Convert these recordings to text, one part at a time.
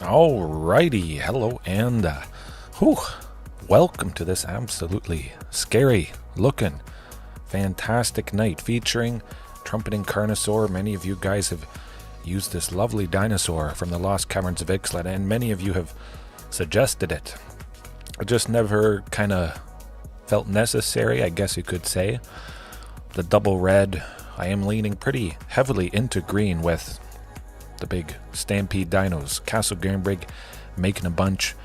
Alrighty, hello and welcome to this absolutely scary looking fantastic night featuring Trumpeting Carnosaur. Many of you guys have used this lovely dinosaur from the Lost Caverns of Ixalan, and many of you have suggested it. I just never kind of felt necessary, I guess you could say. The double red, I am leaning pretty heavily into green with the big Stampede Dinos. Castle Gambrig making a bunch.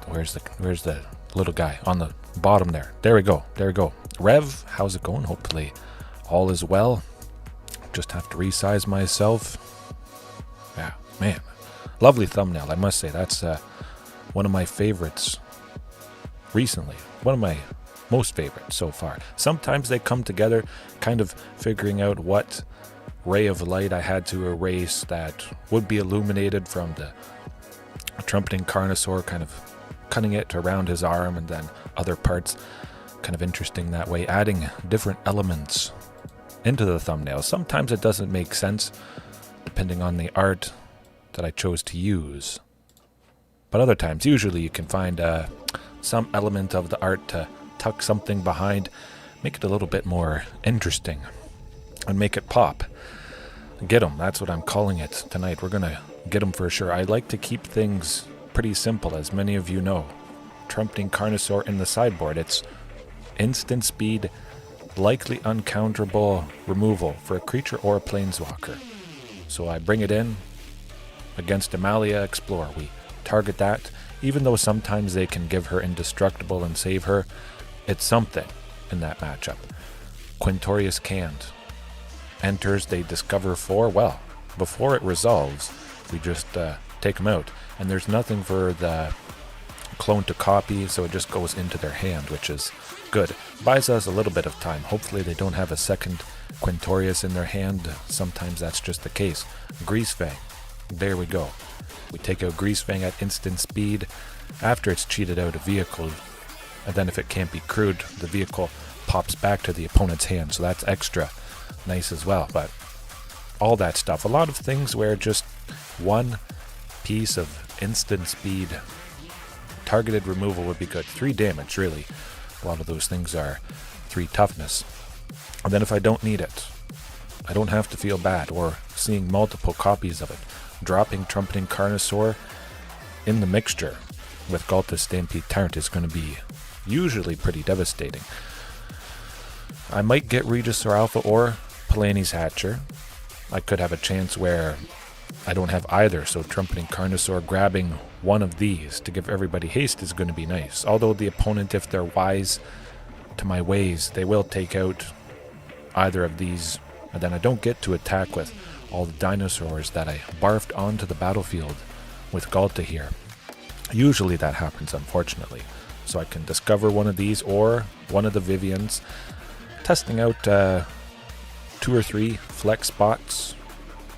Where's the little guy on the bottom there? There we go. Rev, how's it going? Hopefully all is well. Just have to resize myself. Yeah, man. Lovely thumbnail, I must say. That's one of my favorites recently. One of my most favorites so far. Sometimes they come together, kind of figuring out what ray of light I had to erase that would be illuminated from the Trumpeting Carnosaur, kind of cutting it around his arm, and then other parts. Kind of interesting that way, adding different elements into the thumbnail. Sometimes it doesn't make sense depending on the art that I chose to use, but other times, usually you can find some element of the art to tuck something behind, make it a little bit more interesting, and make it pop. Get them, that's what I'm calling it tonight. We're gonna get them for sure. I like to keep things pretty simple, as many of you know. Trumpeting Carnosaur in the sideboard, it's instant speed, likely uncounterable removal for a creature or a planeswalker. So I bring it in against Amalia Explore. We target that, even though sometimes they can give her indestructible and save her. It's something in that matchup. Quintorius Kand enters, they discover 4. Well, before it resolves, we just take them out. And there's nothing for the clone to copy, so it just goes into their hand, which is good. Buys us a little bit of time. Hopefully they don't have a second Quintorius in their hand. Sometimes that's just the case. Greasefang. There we go. We take out Greasefang at instant speed after it's cheated out a vehicle. And then if it can't be crewed, the vehicle pops back to the opponent's hand. So that's extra nice as well. But all that stuff, a lot of things where just one piece of instant speed targeted removal would be good. 3 damage, really. A lot of those things are 3 toughness. And then if I don't need it, I don't have to feel bad, or seeing multiple copies of it. Dropping Trumpeting Carnosaur in the mixture with Ghalta's Stampede Tyrant is going to be usually pretty devastating. I might get Regisaur Alpha or Palani's Hatcher. I could have a chance where I don't have either, so Trumpeting Carnosaur grabbing one of these to give everybody haste is going to be nice. Although the opponent, if they're wise to my ways, they will take out either of these, and then I don't get to attack with all the dinosaurs that I barfed onto the battlefield with Ghalta here. Usually that happens, unfortunately. So I can discover one of these or one of the Vivians, testing out 2 or 3 flex spots,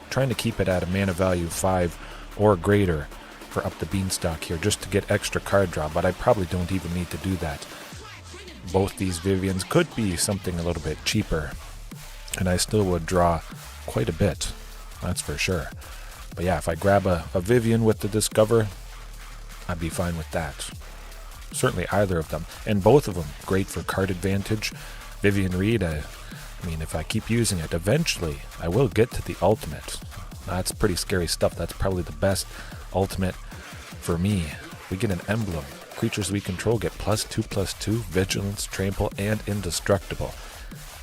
trying to keep it at a mana value 5 or greater for up the beanstalk here, just to get extra card draw, but I probably don't even need to do that. Both these Vivians could be something a little bit cheaper, and I still would draw quite a bit, that's for sure. But yeah, if I grab a Vivian with the Discover, I'd be fine with that. Certainly either of them, and both of them great for card advantage. Vivian Reed, I mean, if I keep using it, eventually I will get to the ultimate. That's pretty scary stuff. That's probably the best ultimate for me. We get an emblem. Creatures we control get +2/+2, vigilance, trample, and indestructible.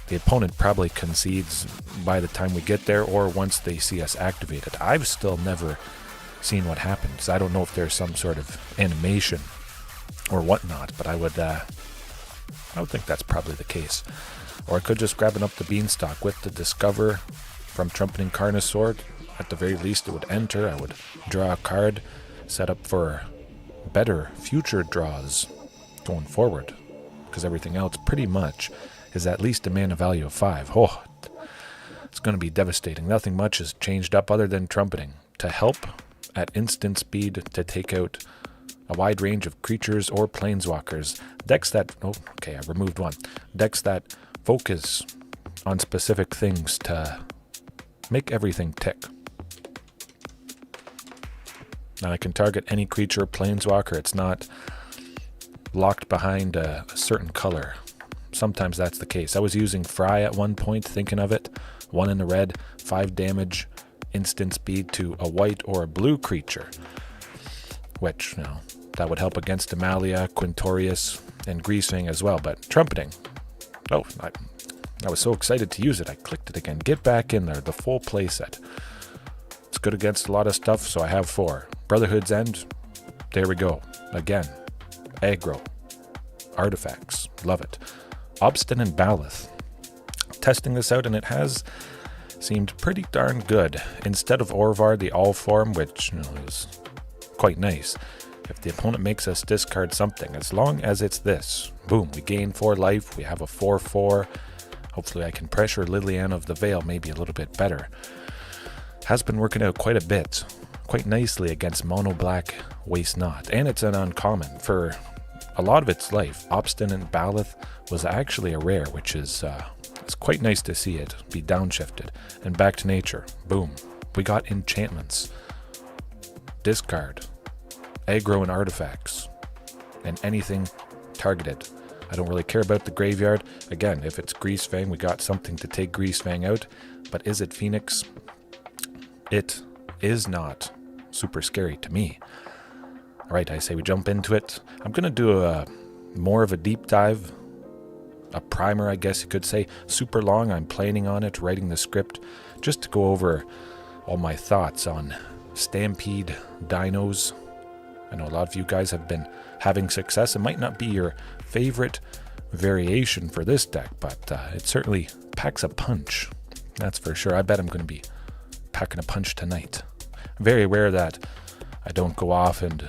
The opponent probably concedes by the time we get there, or once they see us activated. I've still never seen what happens. I don't know if there's some sort of animation or whatnot, but I would think that's probably the case. Or I could just grab it up the beanstalk with the Discover from Trumpeting Carnosaur. At the very least, it would enter. I would draw a card, set up for better future draws going forward, because everything else pretty much is at least a mana value of 5. Oh, it's going to be devastating. Nothing much has changed up other than Trumpeting to help at instant speed to take out a wide range of creatures or planeswalkers. Decks that... oh, okay, I removed one. Decks that focus on specific things to make everything tick. Now I can target any creature, planeswalker. It's not locked behind a certain color. Sometimes that's the case. I was using Fry at one point, thinking of it. 1 in the red, 5 damage, instant speed to a white or a blue creature. Which, that would help against Amalia, Quintorius, and Greasefang as well. But Trumpeting, I was so excited to use it. I clicked it again. Get back in there, the full playset. It's good against a lot of stuff, so I have 4. Brotherhood's End, there we go. Again, aggro, artifacts, love it. Obstinate Baloth. Testing this out, and it has seemed pretty darn good. Instead of Orvar, the all form, which is quite nice. If the opponent makes us discard something, as long as it's this, boom, we gain 4 life, we have a 4/4. Hopefully I can pressure Liliana of the Veil maybe a little bit better. Has been working out quite a bit, quite nicely against Mono Black Waste Not. And it's an uncommon. For a lot of its life, Obstinate Baloth was actually a rare, which is it's quite nice to see it be downshifted. And back to nature, boom, we got enchantments. Discard, aggro and artifacts, and anything targeted. I don't really care about the graveyard. Again, if it's Greasefang, we got something to take Greasefang out. But Izzet Phoenix, it is not super scary to me. Alright, I say we jump into it. I'm going to do a more of a deep dive, a primer, I guess you could say. Super long. I'm planning on it, writing the script, just to go over all my thoughts on Stampede Dinos. I know a lot of you guys have been having success. It might not be your favorite variation for this deck, but it certainly packs a punch. That's for sure. I bet I'm going to be packing a punch tonight. Very rare that I don't go off and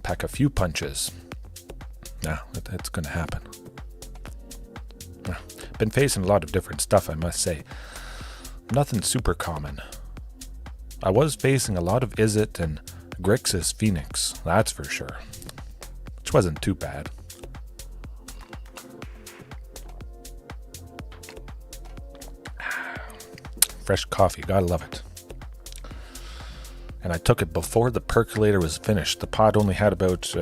pack a few punches. It's going to happen. Been facing a lot of different stuff, I must say. Nothing super common. I was facing a lot of Izzet and Grixis Phoenix, that's for sure. Which wasn't too bad. Fresh coffee, gotta love it. And I took it before the percolator was finished. The pot only had about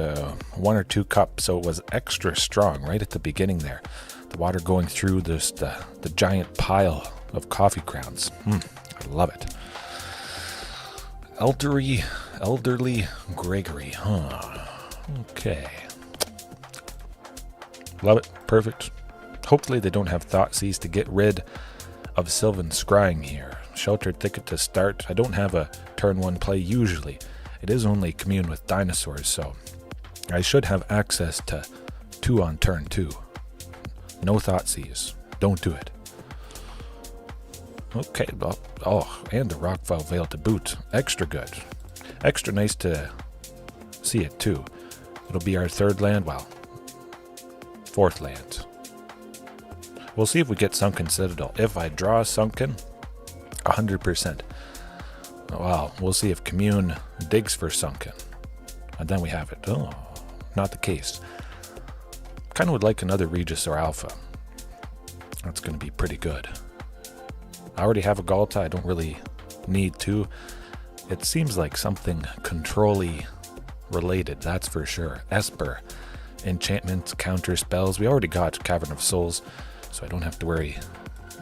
1 or 2 cups, so it was extra strong right at the beginning there. The water going through this, the giant pile of coffee grounds. I love it. Elderly Gregory, Okay. Love it. Perfect. Hopefully they don't have Thoughtseize to get rid of Sylvan Scrying here. Sheltered Thicket to start. I don't have a turn 1 play usually. It is only Commune with Dinosaurs, so I should have access to 2 on turn 2. No Thoughtseize. Don't do it. Okay, and the Rockfall Veil to boot. Extra good. Extra nice to see it too. It'll be our 3rd land, 4th land. We'll see if we get Sunken Citadel. If I draw Sunken, 100%. We'll see if Commune digs for Sunken. And then we have it. Not the case. Kind of would like another Regisaur Alpha. That's going to be pretty good. I already have a Ghalta. I don't really need to. It seems like something control-y related, that's for sure. Esper, enchantments, counter spells. We already got Cavern of Souls, so I don't have to worry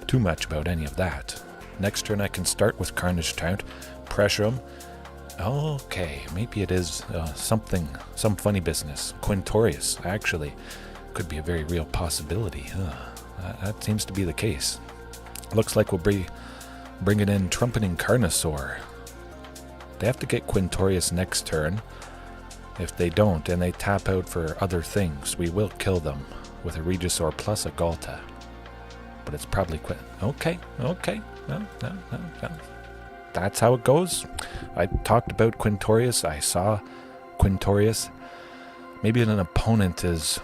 too much about any of that. Next turn I can start with Carnage Tyrant, pressure him. Okay, maybe it is some funny business. Quintorius, actually, could be a very real possibility. That seems to be the case. Looks like we'll be bringing in Trumpeting Carnosaur. They have to get Quintorius next turn. If they don't, and they tap out for other things, we will kill them with a Regisaur plus a Ghalta. But it's probably Okay. No. That's how it goes. I talked about Quintorius. I saw Quintorius. Maybe an opponent is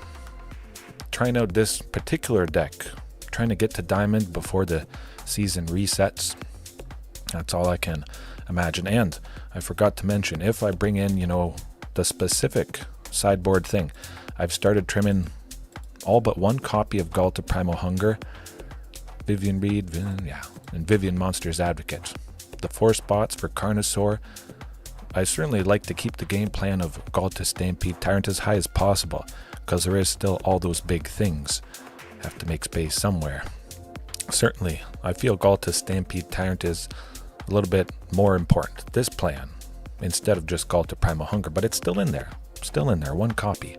trying out this particular deck, trying to get to Diamond before the season resets. That's all I can imagine. And I forgot to mention, if I bring in, the specific sideboard thing, I've started trimming all but 1 copy of Ghalta Primal Hunger, Vivian Reed, and Vivian Monsters Advocate. The 4 spots for Carnosaur, I certainly like to keep the game plan of Ghalta Stampede Tyrant as high as possible, because there is still all those big things. Have to make space somewhere. Certainly, I feel Ghalta Stampede Tyrant is a little bit more important, this plan, instead of just Ghalta Primal Hunger, but it's still in there. Still in there, one copy.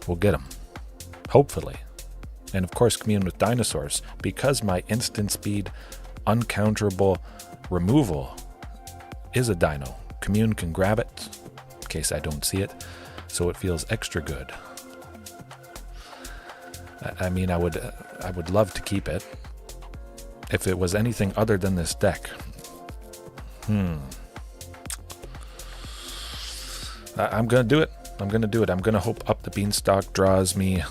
We'll get them. Hopefully. And of course, Commune with Dinosaurs, because my instant speed, uncounterable removal is a dino. Commune can grab it, in case I don't see it, so it feels extra good. I mean, I would love to keep it if it was anything other than this deck. I'm gonna do it. I'm gonna hope Up the Beanstalk draws me.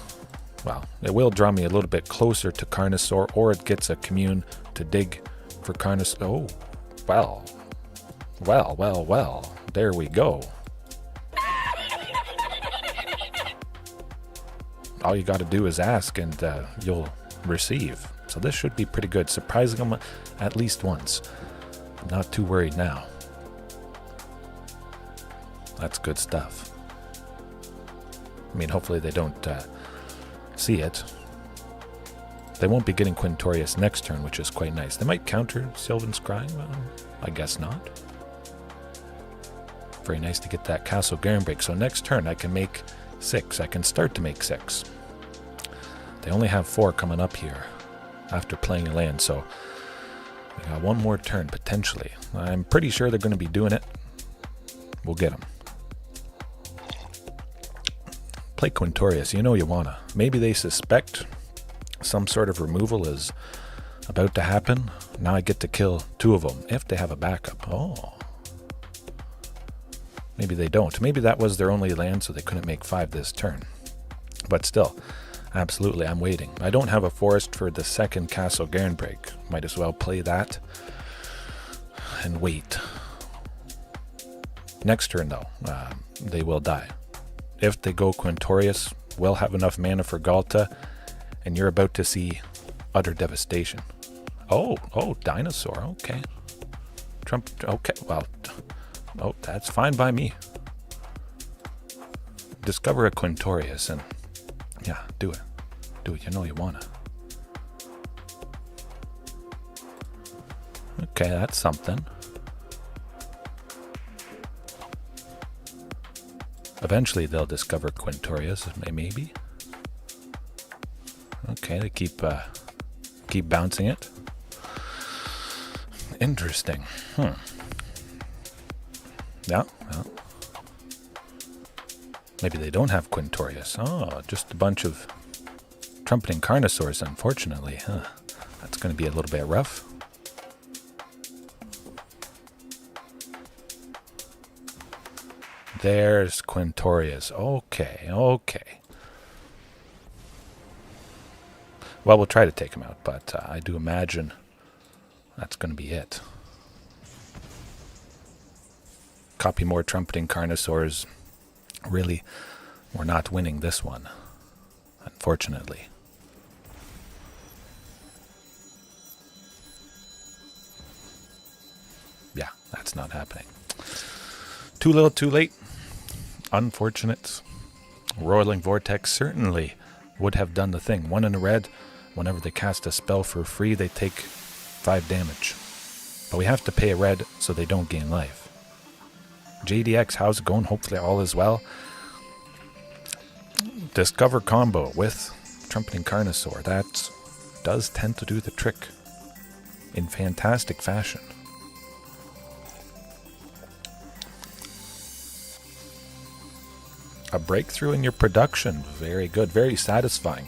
Well, it will draw me a little bit closer to Carnosaur, or it gets a Commune to dig for Carnosaur. Oh, well. There we go. All you got to do is ask, and you'll receive. So this should be pretty good. Surprising them at least once. I'm not too worried now. That's good stuff. I mean, hopefully they don't see it. They won't be getting Quintorius next turn, which is quite nice. They might counter Sylvan Scrying. Well, I guess not. Very nice to get that Castle Garen break. So next turn I can make 6. I can start to make 6. They only have 4 coming up here after playing a land, so we got one more turn potentially. I'm pretty sure they're going to be doing it. We'll get them. Play Quintorius. You know you wanna. Maybe they suspect some sort of removal is about to happen. Now I get to kill 2 of them if they have a backup. Oh. Maybe they don't. Maybe that was their only land, so they couldn't make 5 this turn. But still, absolutely, I'm waiting. I don't have a forest for the second Castle Garen break. Might as well play that and wait. Next turn, though, they will die. If they go Quintorius, we'll have enough mana for Ghalta, and you're about to see utter devastation. Oh, Dinosaur, okay. Okay, well, oh, that's fine by me. Discover a Quintorius and, yeah, do it. Do it, you know you wanna. Okay, that's something. Eventually they'll discover Quintorius, maybe. Okay, they keep bouncing it. Interesting. Yeah, well. Maybe they don't have Quintorius. Oh, just a bunch of Trumpeting Carnosaurs, unfortunately. That's going to be a little bit rough. There's Quintorius. Okay. Well, we'll try to take him out, but I do imagine that's going to be it. Copy more Trumpeting Carnosaurs. Really, we're not winning this one, unfortunately. Yeah, that's not happening. Too little, too late. Unfortunate. Roiling Vortex certainly would have done the thing. 1 in a red. Whenever they cast a spell for free, they take 5 damage. But we have to pay a red so they don't gain life. JDX, how's it going? Hopefully all is well. Discover combo with Trumpeting Carnosaur. That does tend to do the trick in fantastic fashion. A breakthrough in your production. Very good. Very satisfying.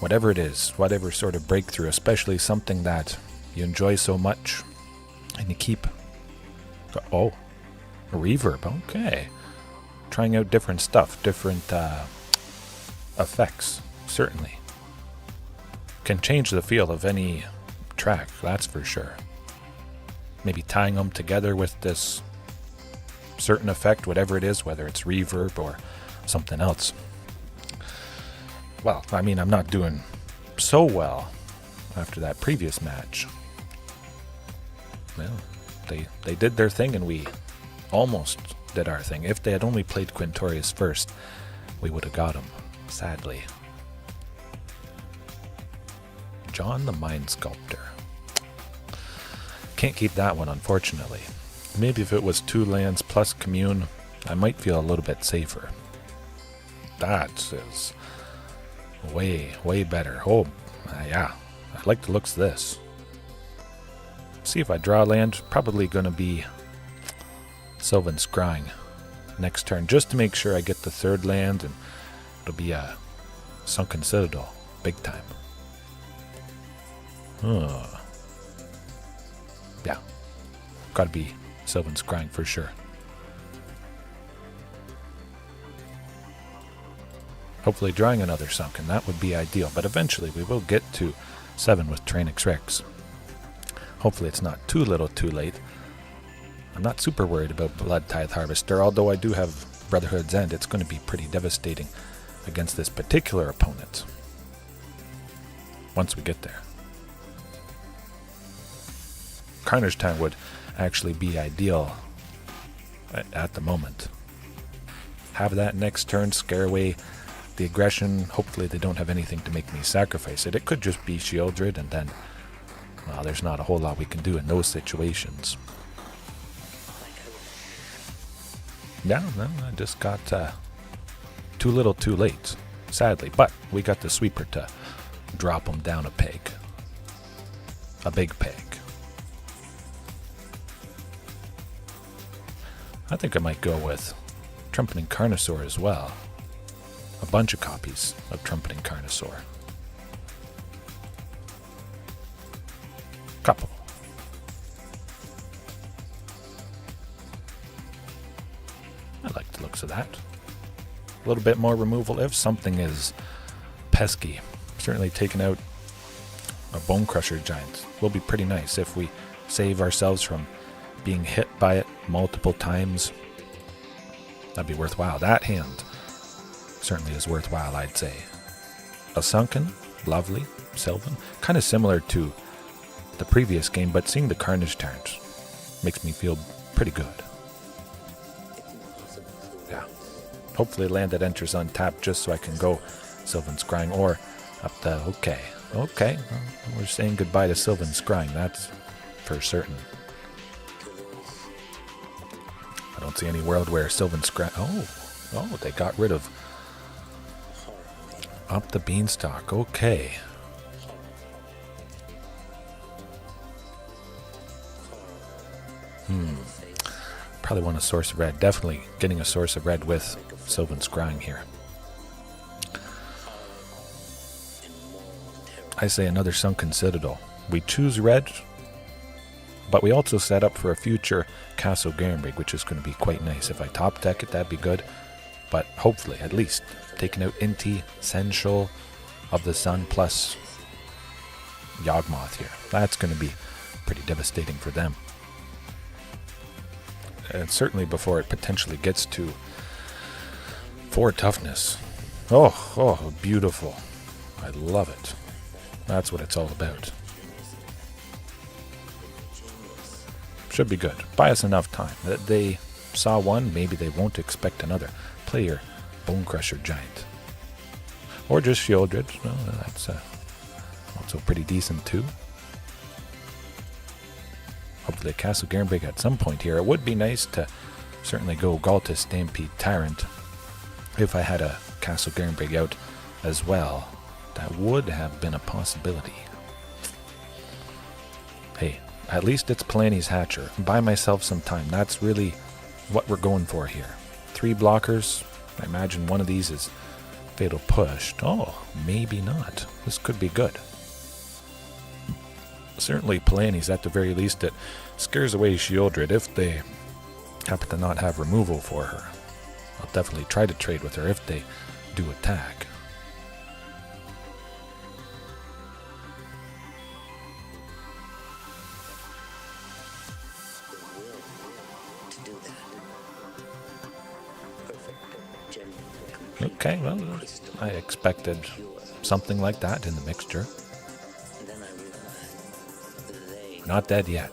Whatever it is, whatever sort of breakthrough, especially something that you enjoy so much and you keep... Oh, reverb. Okay. Trying out different stuff, different effects, certainly. Can change the feel of any track, that's for sure. Maybe tying them together with this certain effect, whatever it is, whether it's reverb or something else. Well, I mean, I'm not doing so well after that previous match. Well, they did their thing and we almost did our thing. If they had only played Quintorius first, we would have got him, sadly. John the Mind Sculptor. Can't keep that one, unfortunately. Maybe if it was 2 lands plus Commune, I might feel a little bit safer. That is way, way better. Oh, yeah. I like the looks of this. See if I draw land. Probably going to be Sylvan Scrying next turn, just to make sure I get the 3rd land, and it'll be a Sunken Citadel. Big time. Yeah. Gotta be Sylvan Scrying for sure. Hopefully drawing another Sunken, that would be ideal, but eventually we will get to 7 with Tranix Rex. Hopefully it's not too little too late. I'm not super worried about Blood Tithe Harvester, although I do have Brotherhood's End. It's going to be pretty devastating against this particular opponent once we get there. Carnage Time would actually be ideal at the moment. Have that next turn, scare away the aggression. Hopefully they don't have anything to make me sacrifice it. It could just be Shieldred, and then, well, there's not a whole lot we can do in those situations. Yeah, no, I just got too little too late, sadly. But we got the Sweeper to drop him down a peg. A big peg. I think I might go with Trumpeting Carnosaur as well. A bunch of copies of Trumpeting Carnosaur. Couple. I like the looks of that. A little bit more removal if something is pesky. Certainly taking out a Bone Crusher Giant will be pretty nice if we save ourselves from being hit by it multiple times. That'd be worthwhile. That hand certainly is worthwhile, I'd say. A Sunken, lovely, Sylvan, kind of similar to the previous game, but seeing the Carnage Tyrant makes me feel pretty good. Yeah. Hopefully land that enters untapped just so I can go Sylvan Scrying or up the... Okay. We're saying goodbye to Sylvan Scrying, that's for certain. I don't see any world where Sylvan Scrying... Oh, they got rid of... Up the Beanstalk, okay. Probably want a source of red. Definitely getting a source of red with Sylvan Scrying here. I say another Sunken Citadel. We choose red, but we also set up for a future Castle Garenbrig, which is going to be quite nice. If I top deck it, that'd be good. But hopefully, at least, taking out Inti, Sensual of the Sun, plus Yawgmoth here. That's going to be pretty devastating for them. And certainly before it potentially gets to 4 toughness. Oh, beautiful. I love it. That's what it's all about. Should be good. Buy us enough time. They saw one, maybe they won't expect another. Play your Bone Crusher Giant. Or just Shieldred. Well, that's also pretty decent too. Hopefully a Castle Garenbrig at some point here. It would be nice to certainly go Ghalta Stampede Tyrant if I had a Castle Garenbrig out as well. That would have been a possibility. Hey, at least it's Palani's Hatcher. Buy myself some time. That's really what we're going for here. 3 blockers. I imagine one of these is Fatal Push. Oh, maybe not. This could be good. Certainly Palani's at the very least. It scares away Shieldred if they happen to not have removal for her. I'll definitely try to trade with her if they do attack. Okay, well, I expected something like that in the mixture. Not dead yet.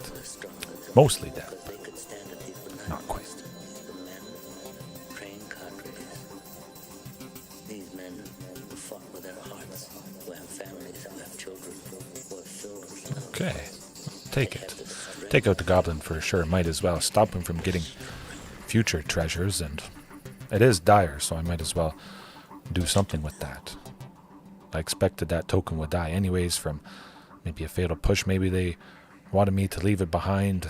Mostly dead, but not quite. Okay. Take it. Take out the goblin for sure. Might as well stop him from getting future treasures, and it is dire, so I might as well do something with that. I expected that token would die anyways from maybe a fatal push. Maybe they wanted me to leave it behind,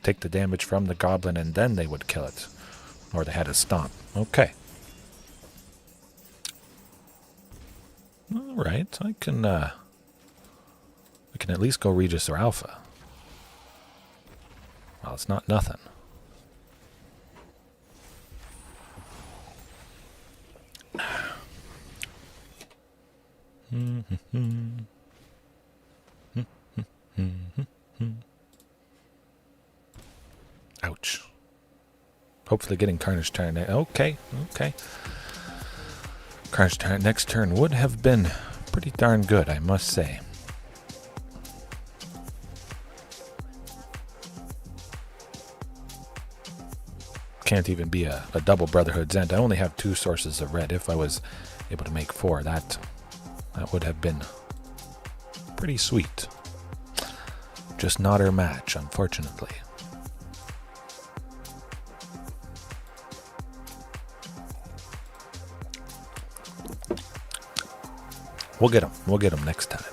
take the damage from the goblin, and then they would kill it. Or they had a stomp. Okay. Alright, I can at least go Regisaur Alpha. Well, it's not nothing. Ouch. Hopefully getting Carnage Tyrant. Okay. Carnage Tyrant next turn would have been pretty darn good, I must say. Can't even be a double Brotherhood's End. I only have 2 sources of red. If I was able to make 4, that would have been pretty sweet. Just not our match, unfortunately. We'll get him. We'll get him next time.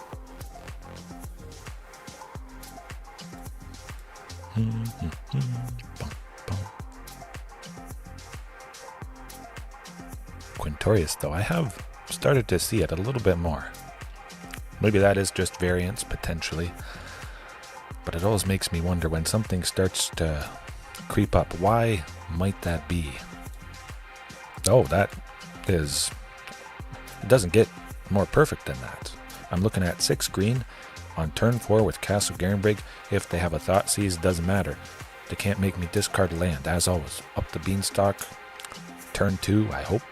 Quintorius, though, I have started to see it a little bit more. Maybe that is just variance, potentially. But it always makes me wonder when something starts to creep up. Why might that be? Oh, that is... It doesn't get more perfect than that. I'm looking at 6 green on turn 4 with Castle Garenbrig. If they have a Thoughtseize, doesn't matter. They can't make me discard land, as always. Up the beanstalk. Turn 2, I hope.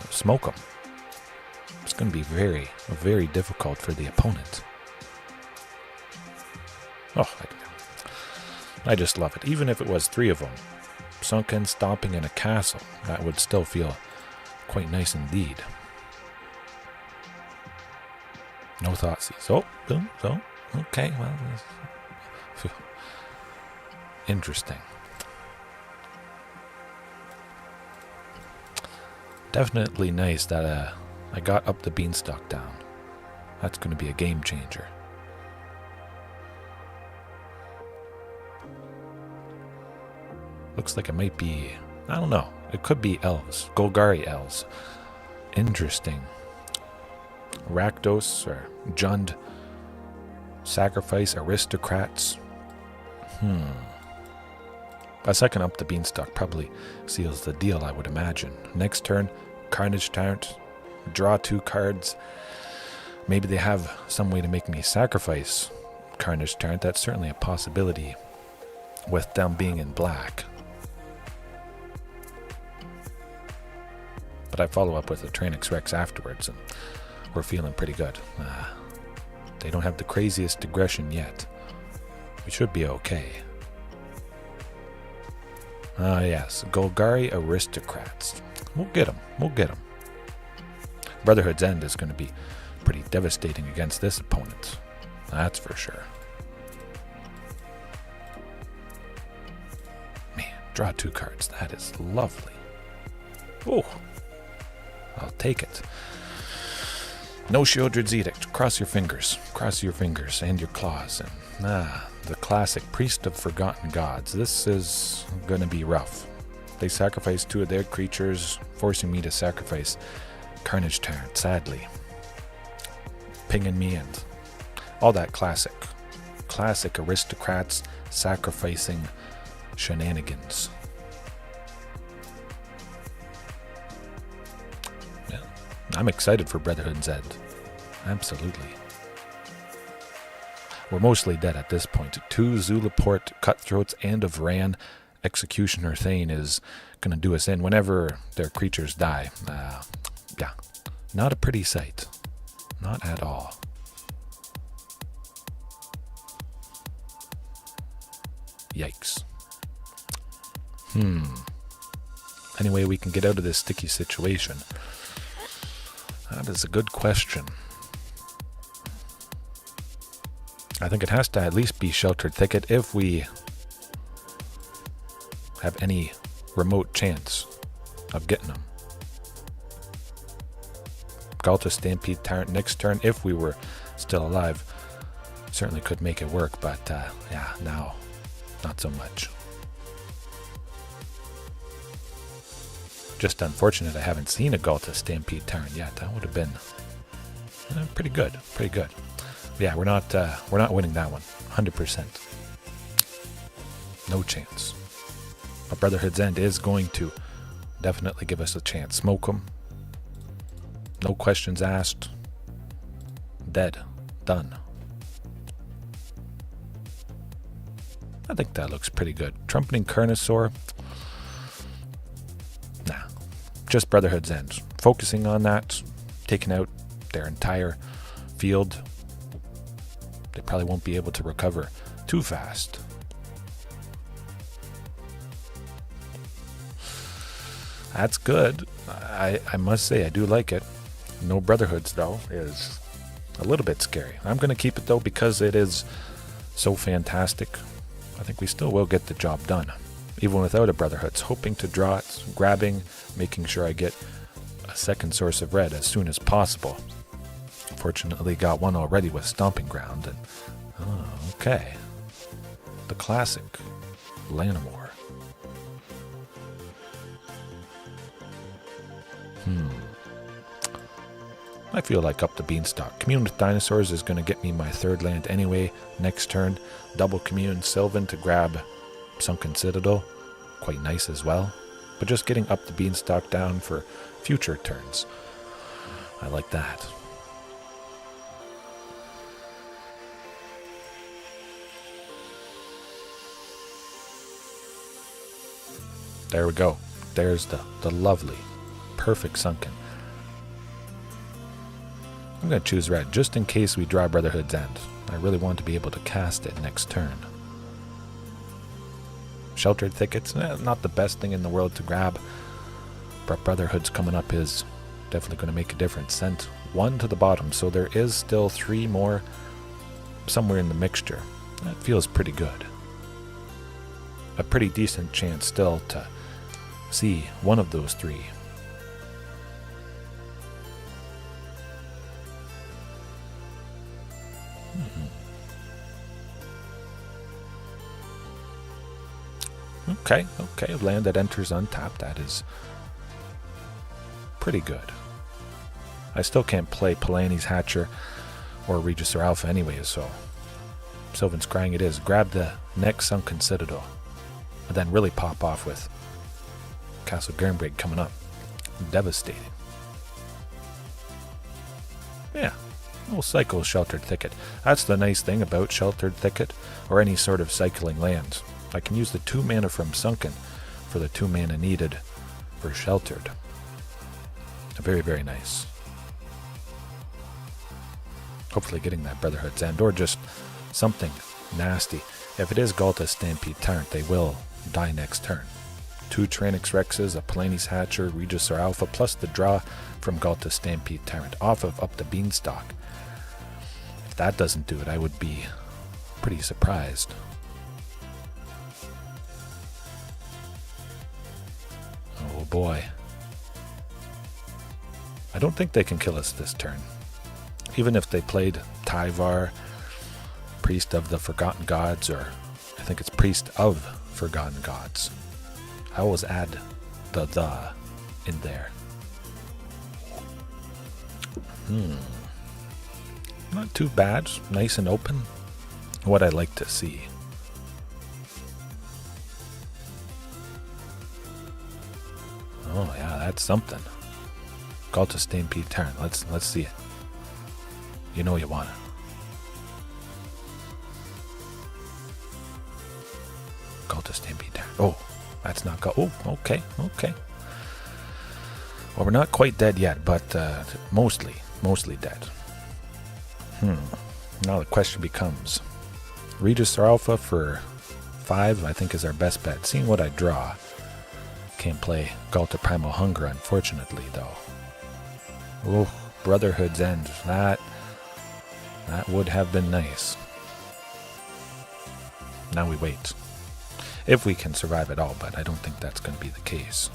Smoke them. It's going to be very, very difficult for the opponent. Oh, I just love it. Even if it was 3 of them, sunken, stomping in a castle, that would still feel quite nice indeed. No Thoughtseize. Oh, boom, so, okay, well, interesting. Definitely nice that I got up the beanstalk down. That's going to be a game changer. Looks like it might be, I don't know, it could be elves, Golgari elves. Interesting. Rakdos or Jund Sacrifice Aristocrats. A second up the beanstalk probably seals the deal, I would imagine. Next turn, Carnage Tyrant. Draw 2 cards. Maybe they have some way to make me sacrifice Carnage Tyrant. That's certainly a possibility with them being in black. But I follow up with a Tranix Rex afterwards, and we're feeling pretty good. They don't have the craziest aggression yet. We should be okay. Yes, Golgari Aristocrats. We'll get them. We'll get them. Brotherhood's End is going to be pretty devastating against this opponent. That's for sure. Man, draw 2 cards. That is lovely. Oh, I'll take it. No Sheoldred's Edict. Cross your fingers. Cross your fingers and your claws. And the classic Priest of Forgotten Gods. This is going to be rough. They sacrificed 2 of their creatures, forcing me to sacrifice Carnage Tyrant, sadly. Pinging me and all that classic aristocrats sacrificing shenanigans. Yeah, I'm excited for Brotherhood's End. Absolutely. We're mostly dead at this point. 2 Zulaport Cutthroats and a Vran. Executioner Thane is going to do us in whenever their creatures die. Yeah, not a pretty sight. Not at all. Yikes. Any way we can get out of this sticky situation? That is a good question. I think it has to at least be Sheltered Thicket if we have any remote chance of getting them. Ghalta Stampede Tyrant next turn if we were still alive. Certainly could make it work, but yeah, now not so much. Just unfortunate I haven't seen a Ghalta Stampede Tyrant yet. That would have been pretty good, pretty good. But yeah, we're not winning that one, 100%. No chance. But Brotherhood's End is going to definitely give us a chance. Smoke them. No questions asked. Dead. Done. I think that looks pretty good. Trumpeting Carnosaur. Nah. Just Brotherhood's End. Focusing on that. Taking out their entire field. They probably won't be able to recover too fast. That's good. I must say I do like it. No Brotherhoods though is a little bit scary. I'm going to keep it though because it is so fantastic. I think we still will get the job done. Even without a Brotherhoods. Hoping to draw it, grabbing, making sure I get a second source of red as soon as possible. Fortunately got one already with Stomping Ground. And, okay. The classic Lanimore. I feel like up the beanstalk. Commune with Dinosaurs is going to get me my third land anyway. Next turn, double Commune Sylvan to grab Sunken Citadel. Quite nice as well. But just getting up the beanstalk down for future turns. I like that. There we go. There's the lovely, perfect Sunken. I'm going to choose red just in case we draw Brotherhood's End. I really want to be able to cast it next turn. Sheltered Thickets, not the best thing in the world to grab, but Brotherhood's coming up is definitely going to make a difference. Sent one to the bottom, so there is still 3 more somewhere in the mixture. That feels pretty good. A pretty decent chance still to see one of those 3. Okay, land that enters untapped, that is pretty good. I still can't play Palani's Hatcher or Regisaur Alpha anyways, so Sylvan Scrying it is. Grab the next Sunken Citadel, and then really pop off with Castle Gernbrig coming up. Devastating. Yeah, we'll cycle Sheltered Thicket. That's the nice thing about Sheltered Thicket, or any sort of cycling lands. I can use the 2 mana from Sunken for the 2 mana needed for Sheltered. Very, very nice. Hopefully getting that Brotherhood's End, or just something nasty. If it is Ghalta Stampede Tyrant, they will die next turn. 2 Tyrannix Rexes, a Palani's Hatcher, Regisaur Alpha, plus the draw from Ghalta Stampede Tyrant off of Up the Beanstalk. If that doesn't do it, I would be pretty surprised. Oh boy. I don't think they can kill us this turn. Even if they played Tyvar, Priest of the Forgotten Gods, or I think it's Priest of Forgotten Gods. I always add the in there. Not too bad. Nice and open. What I like to see. Oh yeah, that's something. Ghalta Stampede Tyrant. Let's see it. You know you want it. Ghalta Stampede Tyrant. Oh, that's not go. Oh, okay. Well, we're not quite dead yet, but mostly dead. Now the question becomes, Regisaur Alpha for 5, I think, is our best bet. Seeing what I draw. Can't play Ghalta Primal Hunger, unfortunately, though. Oh, Brotherhood's End. That would have been nice. Now we wait. If we can survive at all, but I don't think that's going to be the case.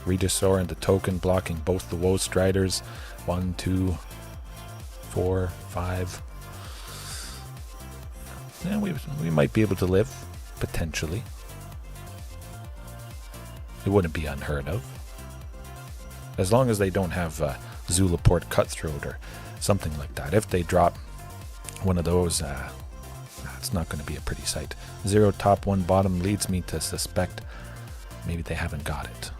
Regisaur and the token blocking both the Woe Striders. 1, 2, 4, 5. Yeah, we might be able to live, potentially. It wouldn't be unheard of. As long as they don't have Zulaport Cutthroat or something like that. If they drop one of those, it's not going to be a pretty sight. 0 top, 1 bottom leads me to suspect maybe they haven't got it.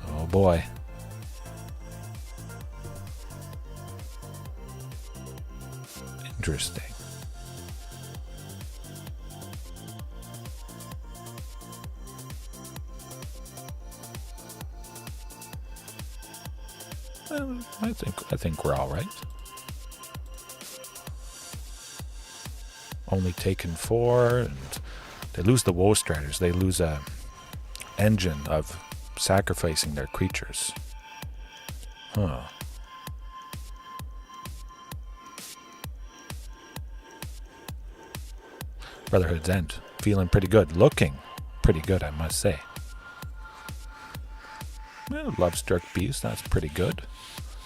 Oh boy. Interesting. Well, I think we're all right. Only taken 4, and they lose the Woe Striders. They lose a engine of sacrificing their creatures. Huh. Brotherhood's End. Feeling pretty good. Looking pretty good, I must say. Well, Love-Struck Beast, that's pretty good.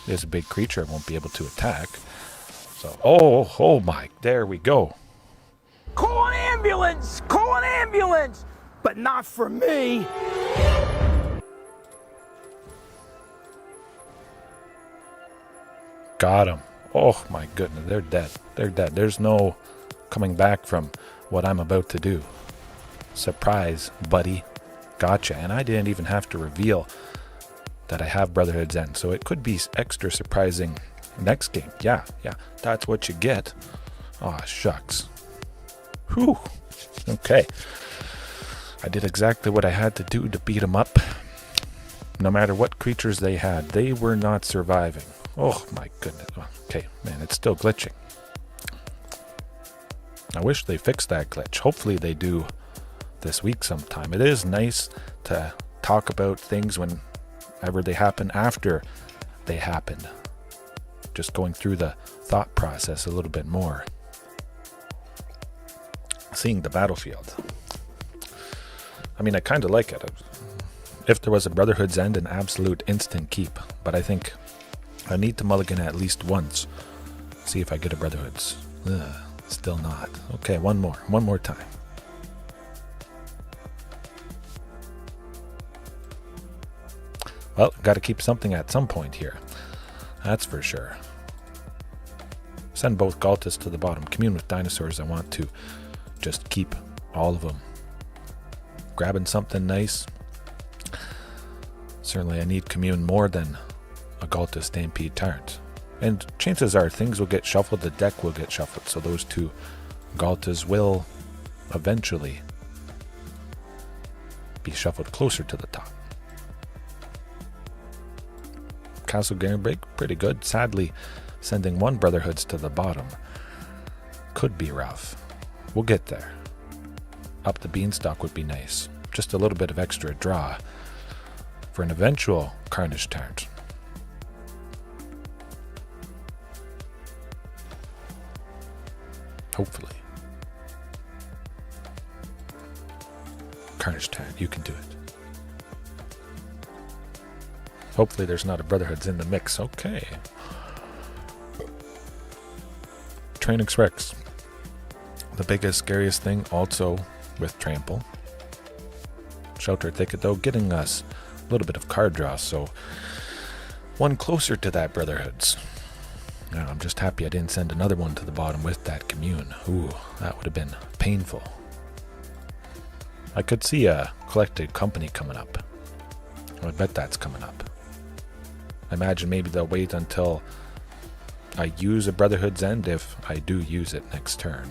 There's a big creature, won't be able to attack. So, oh my, there we go. Call an ambulance! Call an ambulance! But not for me! Got him. Oh my goodness, they're dead. They're dead. There's no coming back from what I'm about to do. Surprise, buddy. Gotcha. And I didn't even have to reveal that I have Brotherhood's End, so it could be extra surprising next game. Yeah, that's what you get. Aw, shucks. Whew. Okay. I did exactly what I had to do to beat them up. No matter what creatures they had, they were not surviving. Oh my goodness. Okay, man, it's still glitching. I wish they fixed that glitch. Hopefully they do this week sometime. It is nice to talk about things whenever they happen after they happened. Just going through the thought process a little bit more. Seeing the battlefield. I mean, I kind of like it. If there was a Brotherhood's End, an absolute instant keep. But I think I need to mulligan at least once. See if I get a Brotherhood's. Still not. Okay, one more time. Well, got to keep something at some point here. That's for sure. Send both Ghaltas to the bottom. Commune with Dinosaurs. I want to just keep all of them. Grabbing something nice. Certainly I need Commune more than a Ghalta Stampede Tyrant. And chances are things will get shuffled, the deck will get shuffled, so those two Ghaltas will eventually be shuffled closer to the top. Castle Garenbreak, pretty good. Sadly, sending one Brotherhoods to the bottom could be rough. We'll get there. Up the Beanstalk would be nice. Just a little bit of extra draw for an eventual Carnage Tyrant. Hopefully. Carnage Tyrant, you can do it. Hopefully there's not a Brotherhood's in the mix. Okay. Trainix Rex. The biggest, scariest thing also with Trample. Shelter Thicket though, getting us a little bit of card draw, so one closer to that Brotherhood's. Now, I'm just happy I didn't send another one to the bottom with that Commune. Ooh, that would have been painful. I could see a Collected Company coming up. I bet that's coming up. I imagine maybe they'll wait until I use a Brotherhood's End if I do use it next turn.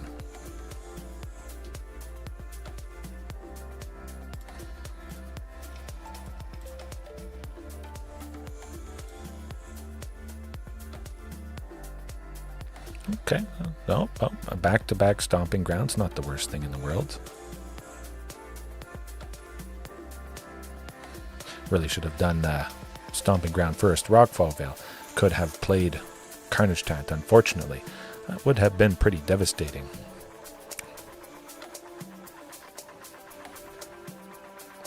Okay, no, a back-to-back Stomping Ground's not the worst thing in the world. Really should have done Stomping Ground first. Rockfall Veil could have played Carnage Tyrant, unfortunately. That would have been pretty devastating.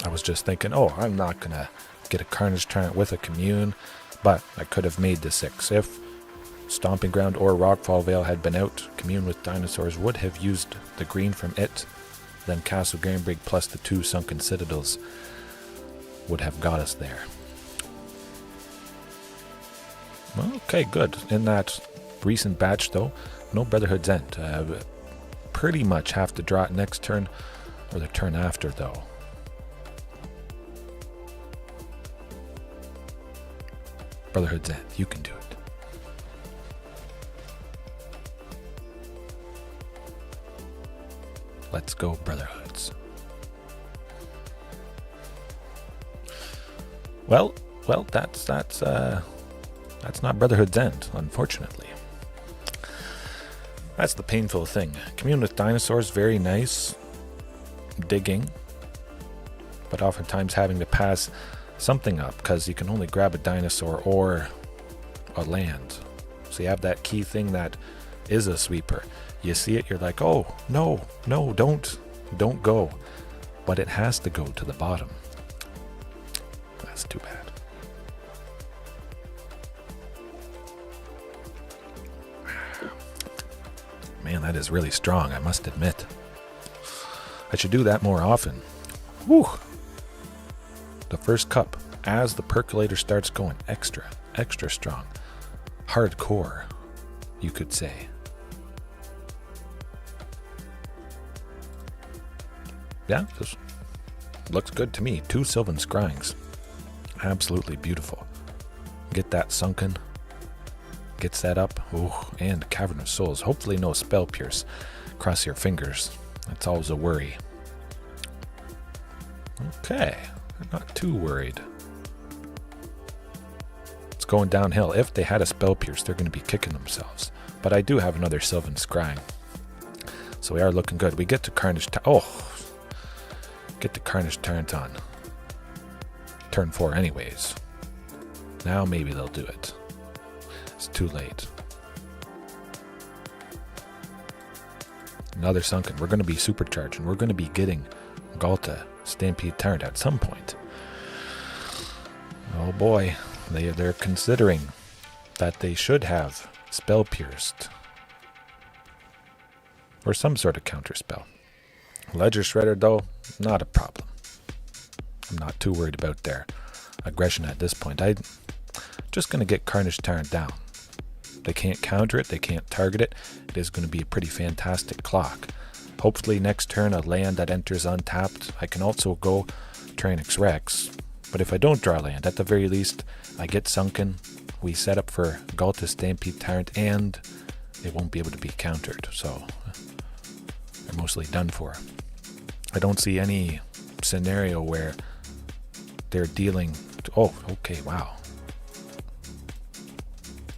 I was just thinking, oh, I'm not going to get a Carnage Tyrant with a Commune, but I could have made the 6. If Stomping Ground or Rockfall Vale had been out, Commune with Dinosaurs would have used the green from it, then Castle Garenbrig plus the 2 Sunken Citadels would have got us there. Okay, good. In that recent batch, though, no Brotherhood's End. Pretty much have to draw it next turn or the turn after, though. Brotherhood's End, you can do it. Let's go, Brotherhoods. Well, that's not Brotherhood's End, unfortunately. That's the painful thing. Commune with Dinosaurs, very nice. Digging. But oftentimes having to pass something up, because you can only grab a dinosaur or a land. So you have that key thing that is a sweeper. You see it, you're like, oh, no, don't go. But it has to go to the bottom. That's too bad. Man, that is really strong, I must admit. I should do that more often. Whew. The first cup, as the percolator starts going, extra strong. Hardcore, you could say. Yeah, this looks good to me. 2 Sylvan Scryings. Absolutely beautiful. Get that sunken. Get set up. Oh, and Cavern of Souls. Hopefully no Spell Pierce. Cross your fingers. That's always a worry. Okay. I'm not too worried. It's going downhill. If they had a Spell Pierce, they're going to be kicking themselves. But I do have another Sylvan Scrying. So we are looking good. We get to Carnage get the Carnage Tyrant on. Turn 4 anyways. Now maybe they'll do it. It's too late. Another Sunken. We're going to be supercharging. We're going to be getting Ghalta, Stampede Tyrant at some point. Oh boy. They're considering that they should have Spell Pierced. Or some sort of counter spell. Ledger Shredder, though, not a problem. I'm not too worried about their aggression at this point. I'm just going to get Carnage Tyrant down. They can't counter it. They can't target it. It is going to be a pretty fantastic clock. Hopefully next turn a land that enters untapped. I can also go Tyrannix Rex. But if I don't draw land, at the very least, I get Sunken. We set up for Ghalta, Stampede Tyrant, and it won't be able to be countered. So they're mostly done for. I don't see any scenario where they're dealing... Oh, okay, wow.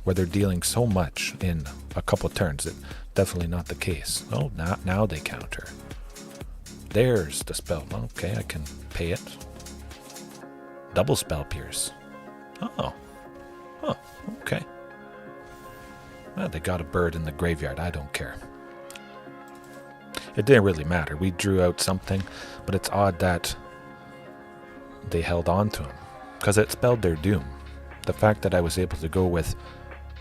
Where they're dealing so much in a couple turns. Definitely not the case. Oh, now they counter. There's the spell. Okay, I can pay it. Double Spell Pierce. Oh, okay. Well, they got a bird in the graveyard. I don't care. It didn't really matter. We drew out something, but it's odd that they held on to him because it spelled their doom. The fact that I was able to go with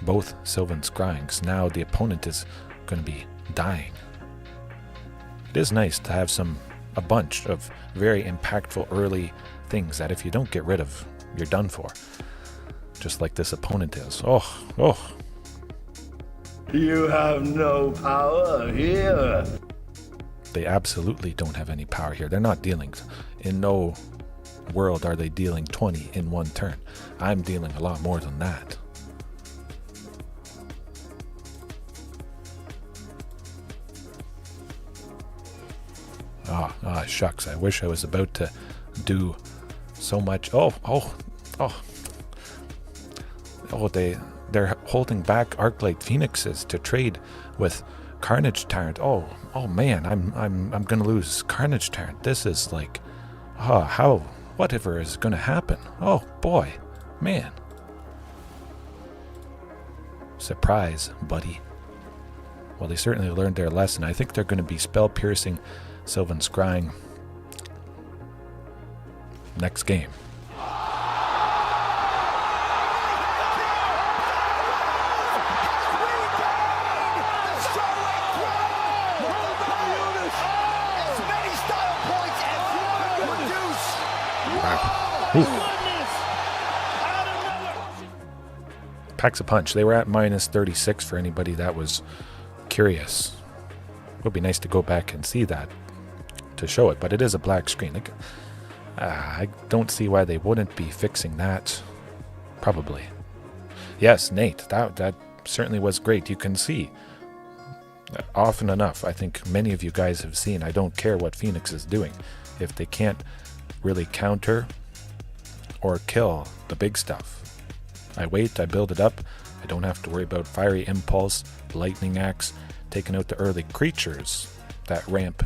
both Sylvan Scryings, now the opponent is going to be dying. It is nice to have a bunch of very impactful early things that if you don't get rid of, you're done for. Just like this opponent is. Oh. You have no power here. They absolutely don't have any power here. They're not dealing. In no world are they dealing 20 in one turn. I'm dealing a lot more than that. Shucks. I wish I was about to do so much. They're holding back Arclight Phoenixes to trade with Carnage Tyrant. Oh man, I'm gonna lose Carnage Tyrant. This is like, whatever is gonna happen. Oh boy, man. Surprise, buddy. Well, they certainly learned their lesson. I think they're going to be spell piercing Sylvan Scrying next game. Packs a punch. They were at minus 36 for anybody that was curious. It would be nice to go back and see that to show it, but it is a black screen. Like, I don't see why they wouldn't be fixing that. Probably. Yes, Nate, that certainly was great. You can see often enough, I think many of you guys have seen, I don't care what Phoenix is doing. If they can't really counter or kill the big stuff, I wait, I build it up. I don't have to worry about Fiery Impulse, Lightning Axe, taking out the early creatures that ramp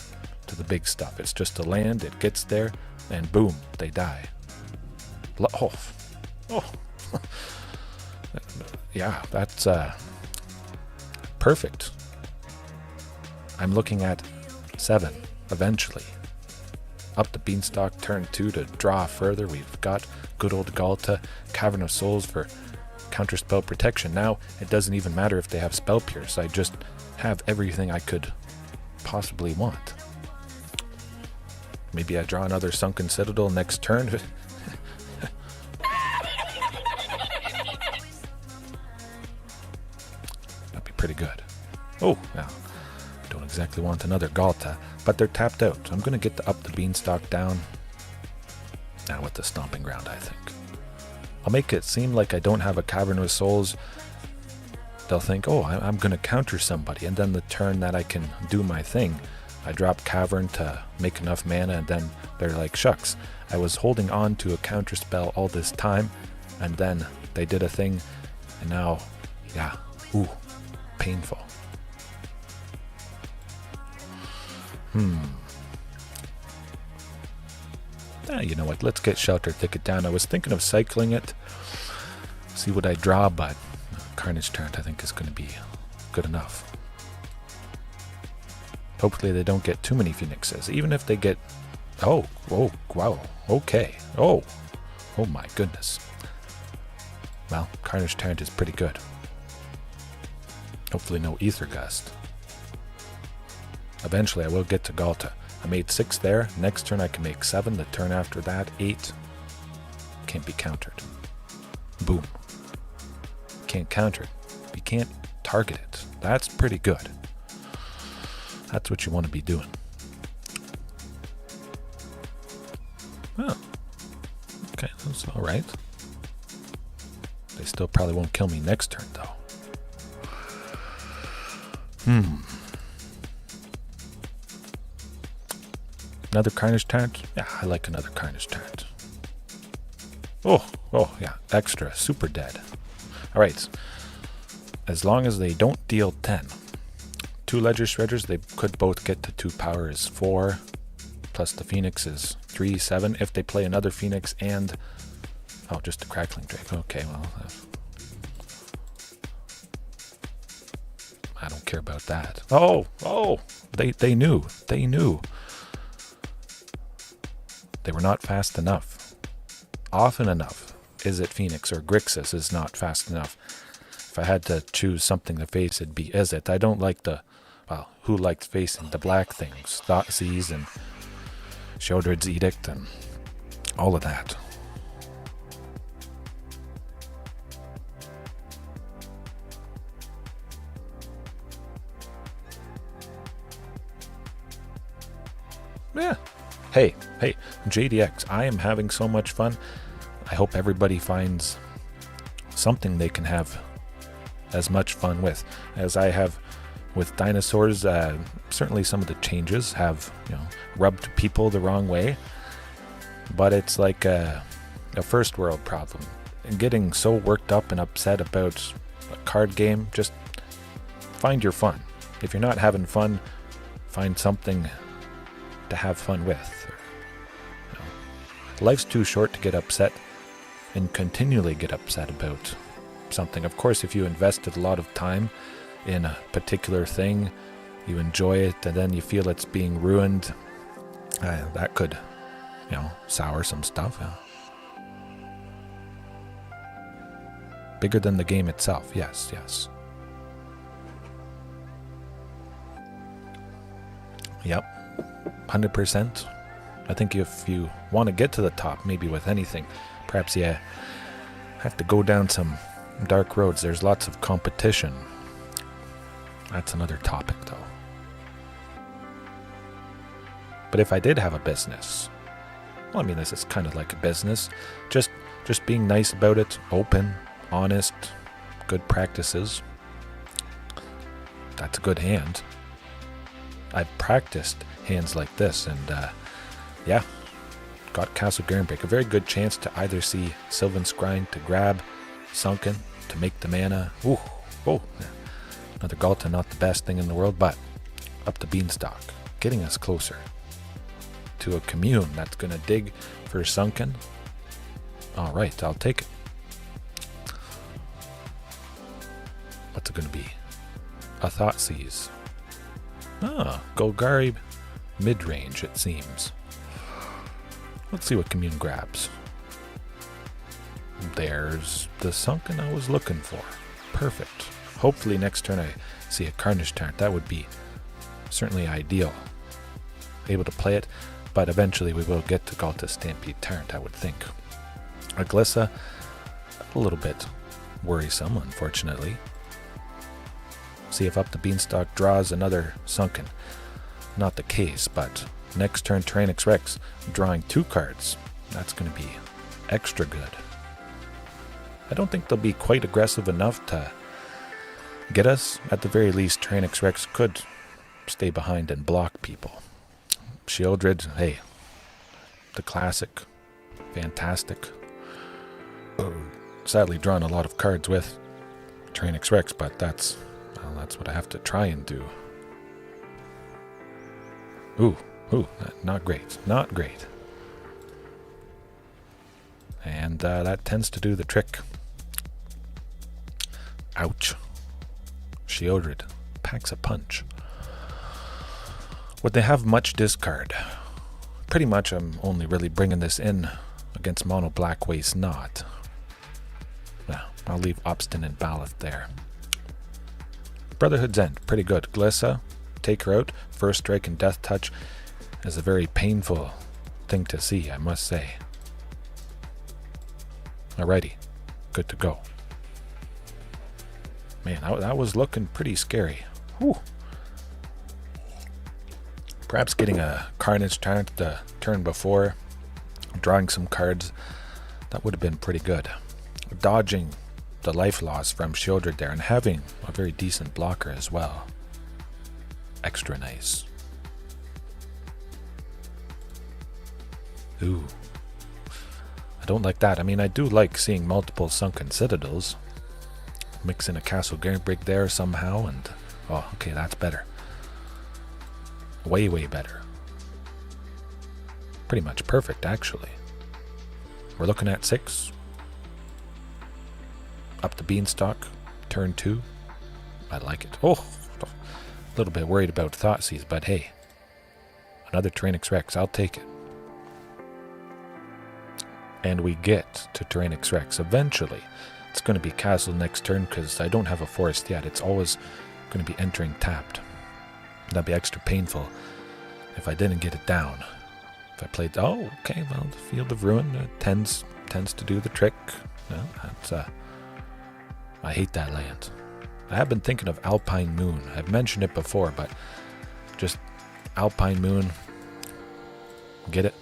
to the big stuff. It's just a land, it gets there, and boom, they die. Yeah, that's perfect. I'm looking at 7 eventually. Up the Beanstalk, turn 2 to draw further. We've got good old Ghalta, Cavern of Souls for counterspell protection. Now it doesn't even matter if they have Spell Pierce. I just have everything I could possibly want. Maybe I draw another Sunken Citadel next turn. That'd be pretty good. Oh, now don't exactly want another Ghalta, but they're tapped out. So I'm going to get up the Beanstalk down. Now with the Stomping Ground, I think. I'll make it seem like I don't have a Cavern of Souls. They'll think, oh, I'm going to counter somebody. And then the turn that I can do my thing, I drop Cavern to make enough mana, and then they're like, shucks, I was holding on to a counter spell all this time, and then they did a thing, and now, yeah, ooh, painful. You know what, let's get Shelter Thicket down. I was thinking of cycling it, see what I draw, but Carnage Tyrant I think is going to be good enough. Hopefully they don't get too many Phoenixes, even if they get, oh, wow, okay, oh my goodness. Well, Carnage Tyrant is pretty good. Hopefully no Ether Gust. Eventually I will get to Ghalta. I made 6 there. Next turn I can make 7. The turn after that, 8. Can't be countered. Boom. Can't counter it. You can't target it. That's pretty good. That's what you want to be doing. Oh. Okay, that's alright. They still probably won't kill me next turn, though. Another Carnage Tyrant? Yeah, I like another Carnage Tyrant. Oh, yeah, extra, super dead. Alright, as long as they don't deal 10. 2 Ledger Shredders, they could both get to 2 power is 4, plus the Phoenix is 3, 7. If they play another Phoenix and, oh, just a Crackling Drake. Okay, well, I don't care about that. Oh, they knew. They were not fast enough. Often enough. Izzet Phoenix or Grixis is not fast enough. If I had to choose something to face, it'd be Izzet. I don't like the, well, who likes facing the black things? Thoughtseize and Sheoldred's Edict and all of that. Yeah. Hey, JDX, I am having so much fun. I hope everybody finds something they can have as much fun with as I have with Dinosaurs. Certainly some of the changes have, rubbed people the wrong way, but it's like a first world problem. And getting so worked up and upset about a card game, just find your fun. If you're not having fun, find something to have fun with. Life's too short to get upset and continually get upset about something. Of course, if you invested a lot of time in a particular thing. You enjoy it, and then you feel it's being ruined. That could, sour some stuff. Bigger than the game itself. Yes. Yep. 100%. I think if you want to get to the top, maybe with anything, perhaps you have to go down some dark roads. There's lots of competition. That's another topic, though. But if I did have a business, well, I mean, this is kind of like a business. Just being nice about it, open, honest, good practices. That's a good hand. I've practiced hands like this, and got Castle Garenbreak. A very good chance to either see Sylvan's Grind to grab, Sunken to make the mana. Another Ghalta, not the best thing in the world, but up the beanstalk, getting us closer to a Commune that's going to dig for Sunken. All right, I'll take it. What's it going to be? A Thoughtseize. Golgari Midrange, it seems. Let's see what Commune grabs. There's the Sunken I was looking for. Perfect. Hopefully next turn I see a Carnage Tyrant. That would be certainly ideal. Able to play it, but eventually we will get to Ghalta Stampede Tyrant, I would think. A Glissa, a little bit worrisome, unfortunately. See if Up the Beanstalk draws another Sunken. Not the case, but next turn Tyrannix Rex drawing 2 cards. That's going to be extra good. I don't think they'll be quite aggressive enough to get us. At the very least, Tyrannix Rex could stay behind and block people. Shieldred, hey, the classic, fantastic. Sadly drawn a lot of cards with Tyrannix Rex, but that's what I have to try and do. Ooh, not great, not great. And that tends to do the trick. Ouch. Shieldred packs a punch. Would they have much discard? Pretty much I'm only really bringing this in against Mono Black Waste Not. Well, I'll leave Obstinate Ballast there. Brotherhood's End, pretty good. Glissa, take her out. First Strike and Death Touch is a very painful thing to see, I must say. Alrighty, good to go. Man, that was looking pretty scary. Whew. Perhaps getting a Carnage Tyrant the turn before, drawing some cards, that would have been pretty good. Dodging the life loss from Shieldred there and having a very decent blocker as well. Extra nice. Ooh. I don't like that. I mean, I do like seeing multiple Sunken Citadels. Mix in a Castle Garenbreak there somehow, and oh, okay, that's better. Way better. Pretty much perfect, actually. We're looking at 6. Up the Beanstalk, turn 2. I like it. Oh, a little bit worried about Thoughtseize, but hey, another Tyrannix Rex, I'll take it. And we get to Tyrannix Rex eventually. It's going to be Castle next turn because I don't have a forest yet. It's always going to be entering tapped. That'd be extra painful if I didn't get it down. If I played, oh, okay, well, the Field of Ruin tends to do the trick. No, that's I hate that land. I have been thinking of Alpine Moon. I've mentioned it before, but just Alpine Moon, get it,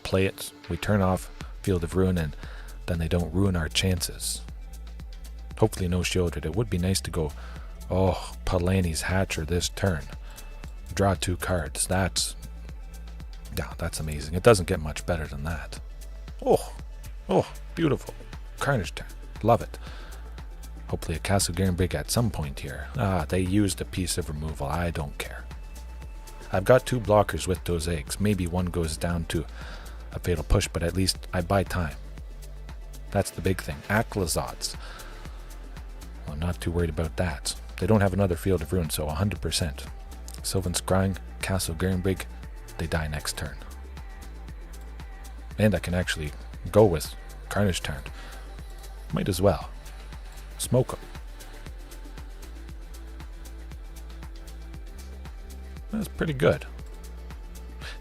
play it, we turn off Field of Ruin, and then they don't ruin our chances. Hopefully no Shieldred. It would be nice to go, oh, Palani's Hatcher this turn. Draw 2 cards. That's amazing. It doesn't get much better than that. Oh, beautiful. Carnage turn. Love it. Hopefully a Castle Garenbreak at some point here. They used a piece of removal. I don't care. I've got 2 blockers with those eggs. Maybe one goes down to a Fatal Push, but at least I buy time. That's the big thing. Aclazots. Well, I'm not too worried about that. They don't have another Field of Ruin, so 100%. Sylvan Scrying, Castle Garenbrig, they die next turn. And I can actually go with Carnage Tyrant. Might as well. Smoke them. That's pretty good.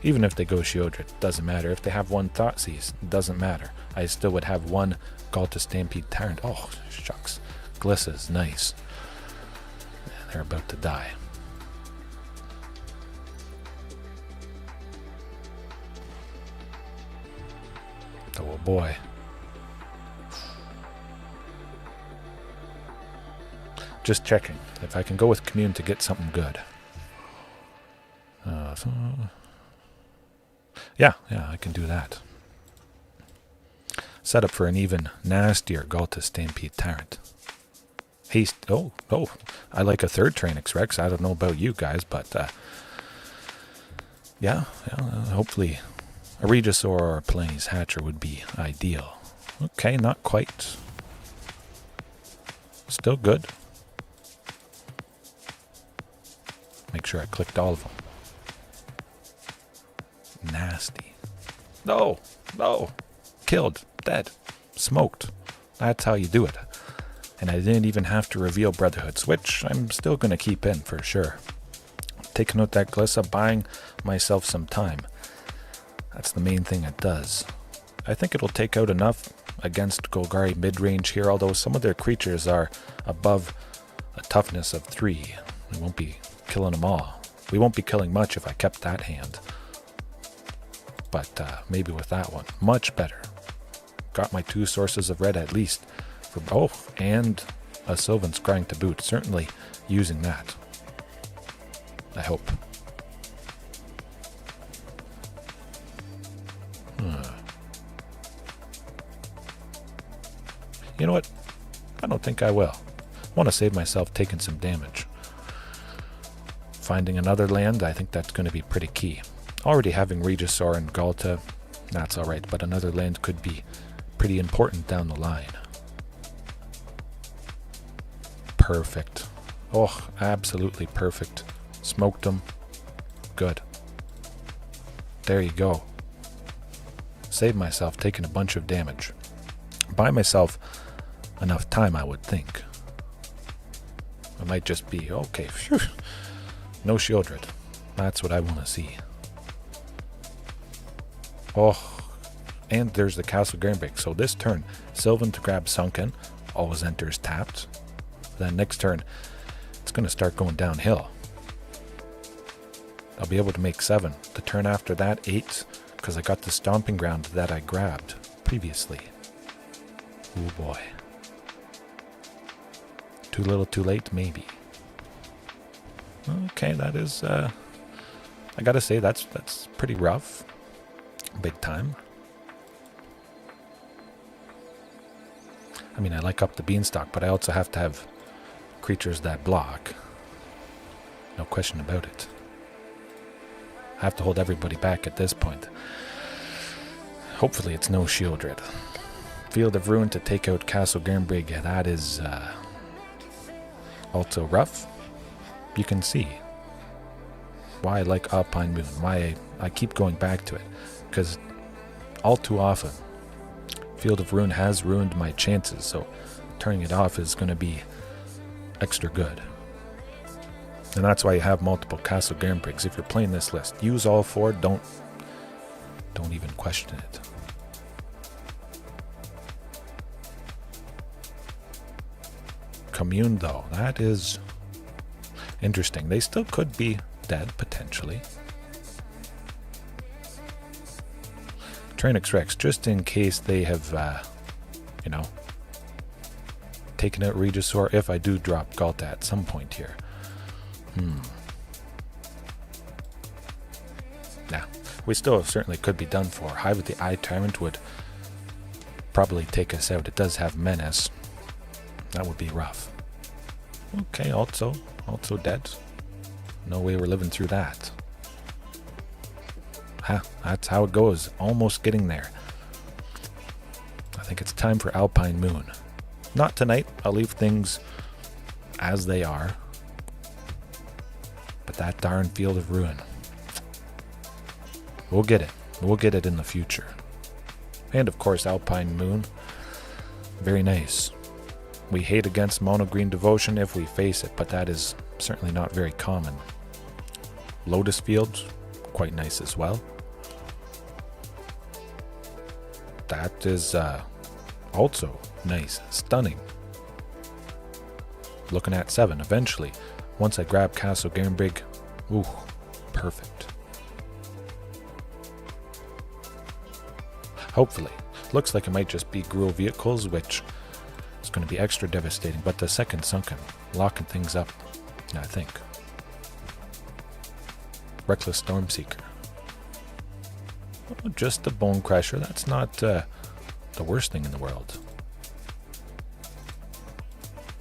Even if they go Sheodred, doesn't matter. If they have one Thoughtseize, doesn't matter. I still would have one Ghalta Stampede Tyrant. Oh, shucks. Glissa's nice. And they're about to die. Oh boy. Just checking if I can go with Commune to get something good. Yeah, I can do that. Set up for an even nastier Ghalta Stampede Tyrant. Haste. Oh, I like a third Tyranix Rex. I don't know about you guys, but yeah, hopefully a Regisaur or a Palani's Hatcher would be ideal. Okay, not quite. Still good. Make sure I clicked all of them. Nasty. No. Killed. Dead. Smoked. That's how you do it. And I didn't even have to reveal Brotherhoods, which I'm still going to keep in for sure. Taking out that Glissa, buying myself some time. That's the main thing it does. I think it'll take out enough against Golgari Midrange here, although some of their creatures are above a toughness of 3. We won't be killing them all. We won't be killing much if I kept that hand. But maybe with that one. Much better. Got my 2 sources of red at least. And a Sylvan Scrying to boot. Certainly using that. I hope. You know what? I don't think I will. I want to save myself taking some damage. Finding another land, I think that's going to be pretty key. Already having Regisaur and Ghalta, that's alright, but another land could be pretty important down the line. Perfect. Oh, absolutely perfect. Smoked them. Good. There you go. Save myself taking a bunch of damage. Buy myself enough time, I would think. It might just be, okay, phew. No Sheodred. That's what I want to see. Oh, and there's the Castle Garenbrig. So this turn, Sylvan to grab Sunken, always enters tapped. Then next turn, it's going to start going downhill. I'll be able to make 7. The turn after that, 8, because I got the Stomping Ground that I grabbed previously. Oh boy. Too little, too late, maybe. Okay, that is, I gotta say, that's pretty rough. Big time. I mean, I like up the beanstalk, but I also have to have creatures that block. No question about it. I have to hold everybody back at this point. Hopefully it's no Sheodred. Field of Ruin to take out Castle Garenbrig, that is also rough. You can see why I like Alpine Moon, why I keep going back to it. Because all too often, Field of Ruin has ruined my chances, so turning it off is going to be extra good. And that's why you have multiple Castle Garenbrigs. If you're playing this list, use all 4, don't even question it. Commune, though, that is interesting. They still could be dead, potentially. Tyranix Rex, just in case they have, taken out Regisaur, if I do drop Ghalta at some point here. Nah, we still certainly could be done for. Hive of the Eye Tyrant would probably take us out. It does have Menace. That would be rough. Okay, also dead. No way we're living through that. That's how it goes. Almost getting there. I think it's time for Alpine Moon. Not tonight. I'll leave things as they are. But that darn Field of Ruin. We'll get it. We'll get it in the future. And of course, Alpine Moon. Very nice. We hate against Mono Green Devotion if we face it, but that is certainly not very common. Lotus Fields, quite nice as well. That is also nice. Stunning. Looking at 7 eventually. Once I grab Castle Garenbrig, ooh, perfect. Hopefully. Looks like it might just be Gruul Vehicles, which is going to be extra devastating, but the second Sunken, locking things up, I think. Reckless Stormseeker. Oh, just a Bone Crusher, that's not the worst thing in the world.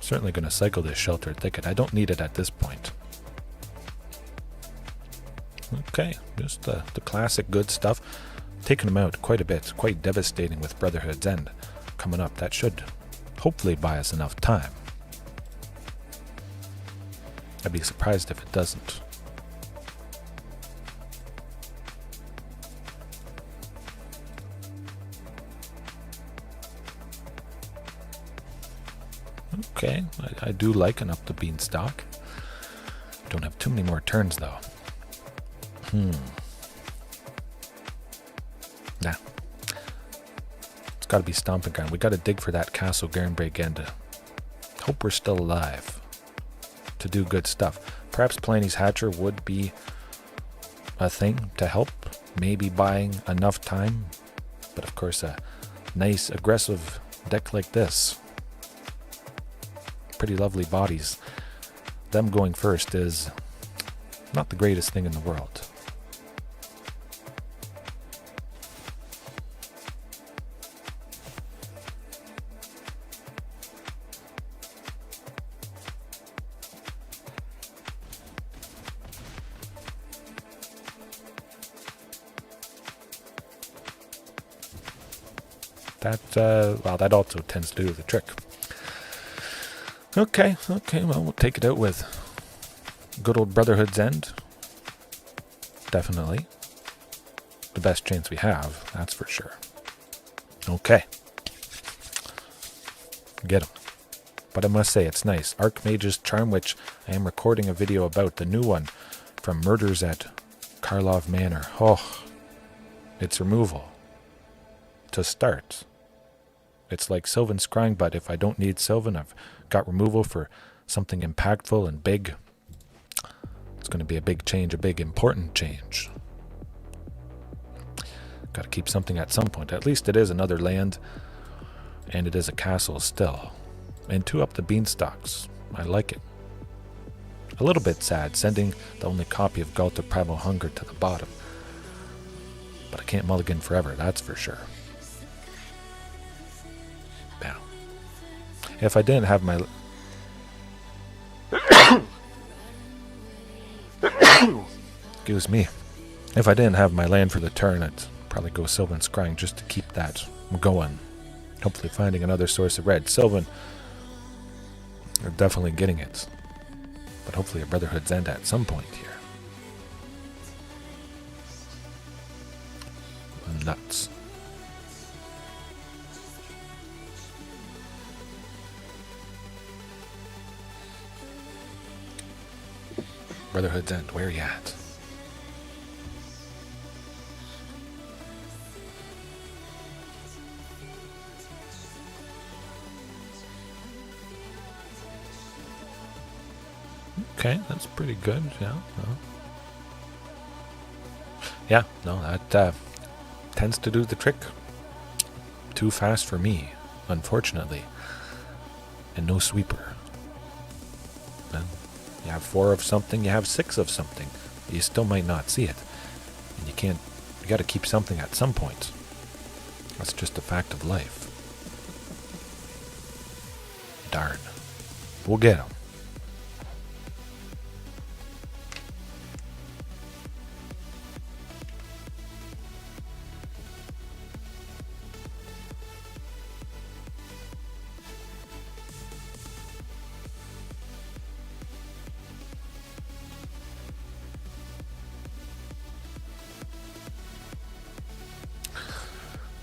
Certainly going to cycle this Sheltered Thicket. I don't need it at this point. Okay, just the classic good stuff. Taking them out quite a bit, quite devastating with Brotherhood's End coming up. That should hopefully buy us enough time. I'd be surprised if it doesn't. Okay, I do like an up the Beanstalk. Don't have too many more turns though. Nah. It's got to be Stomping Ground. We got to dig for that Castle Garenbrig and hope we're still alive to do good stuff. Perhaps Palani's Hatcher would be a thing to help, maybe buying enough time. But of course, a nice aggressive deck like this, pretty lovely bodies, them going first is not the greatest thing in the world. That also tends to do the trick. Okay, well, we'll take it out with good old Brotherhood's End. Definitely. The best chance we have, that's for sure. Okay. Get him. But I must say, it's nice. Archmage's Charm, which I am recording a video about, the new one from Murders at Karlov Manor. Oh, its removal. To start. It's like Sylvan Scrying, but if I don't need Sylvan, I've got removal for something impactful and big. It's going to be a big change, a big important change. Got to keep something at some point. At least it is another land, and it is a castle still. And 2 up the Beanstalks. I like it. A little bit sad, sending the only copy of Ghalta Primal Hunger to the bottom. But I can't mulligan forever, that's for sure. Now, if I didn't have my... Excuse me. If I didn't have my land for the turn, I'd probably go Sylvan Scrying just to keep that going. Hopefully finding another source of red. Sylvan are definitely getting it. But hopefully a Brotherhood's End at some point here. Nuts. Brotherhood's End, where are you at? Okay, that's pretty good, yeah. Well. Yeah, no, that tends to do the trick. Too fast for me, unfortunately. And no sweeper. And you have 4 of something, you have 6 of something. You still might not see it. And you gotta keep something at some point. That's just a fact of life. Darn. We'll get him.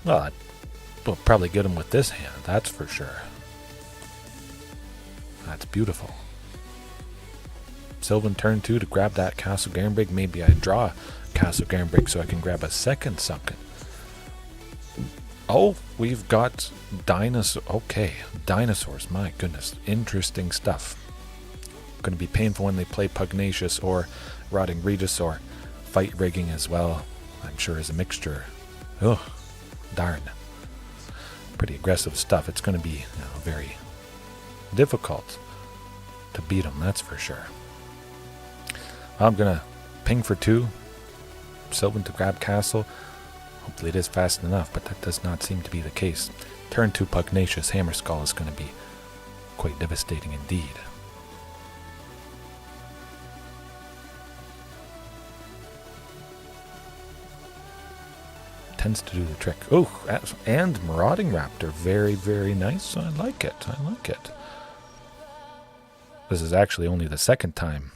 Well, we'll probably get him with this hand, that's for sure. That's beautiful. Sylvan turn 2 to grab that Castle Garenbrig. Maybe I draw Castle Garenbrig so I can grab a second sunken. Oh, we've got Dinosaurs. Okay, Dinosaurs. My goodness. Interesting stuff. Going to be painful when they play Pugnacious or Rotting Regisaur. Fight rigging as well, I'm sure, is a mixture. Ugh, darn. Pretty aggressive stuff. It's going to be very difficult to beat them, that's for sure. I'm going to ping for 2. Sylvan to grab Castle. Hopefully it is fast enough, but that does not seem to be the case. Turn 2 Pugnacious Hammerskull is going to be quite devastating indeed. Tends to do the trick. Oh, and Marauding Raptor. Very, very nice. I like it. I like it. This is actually only the second time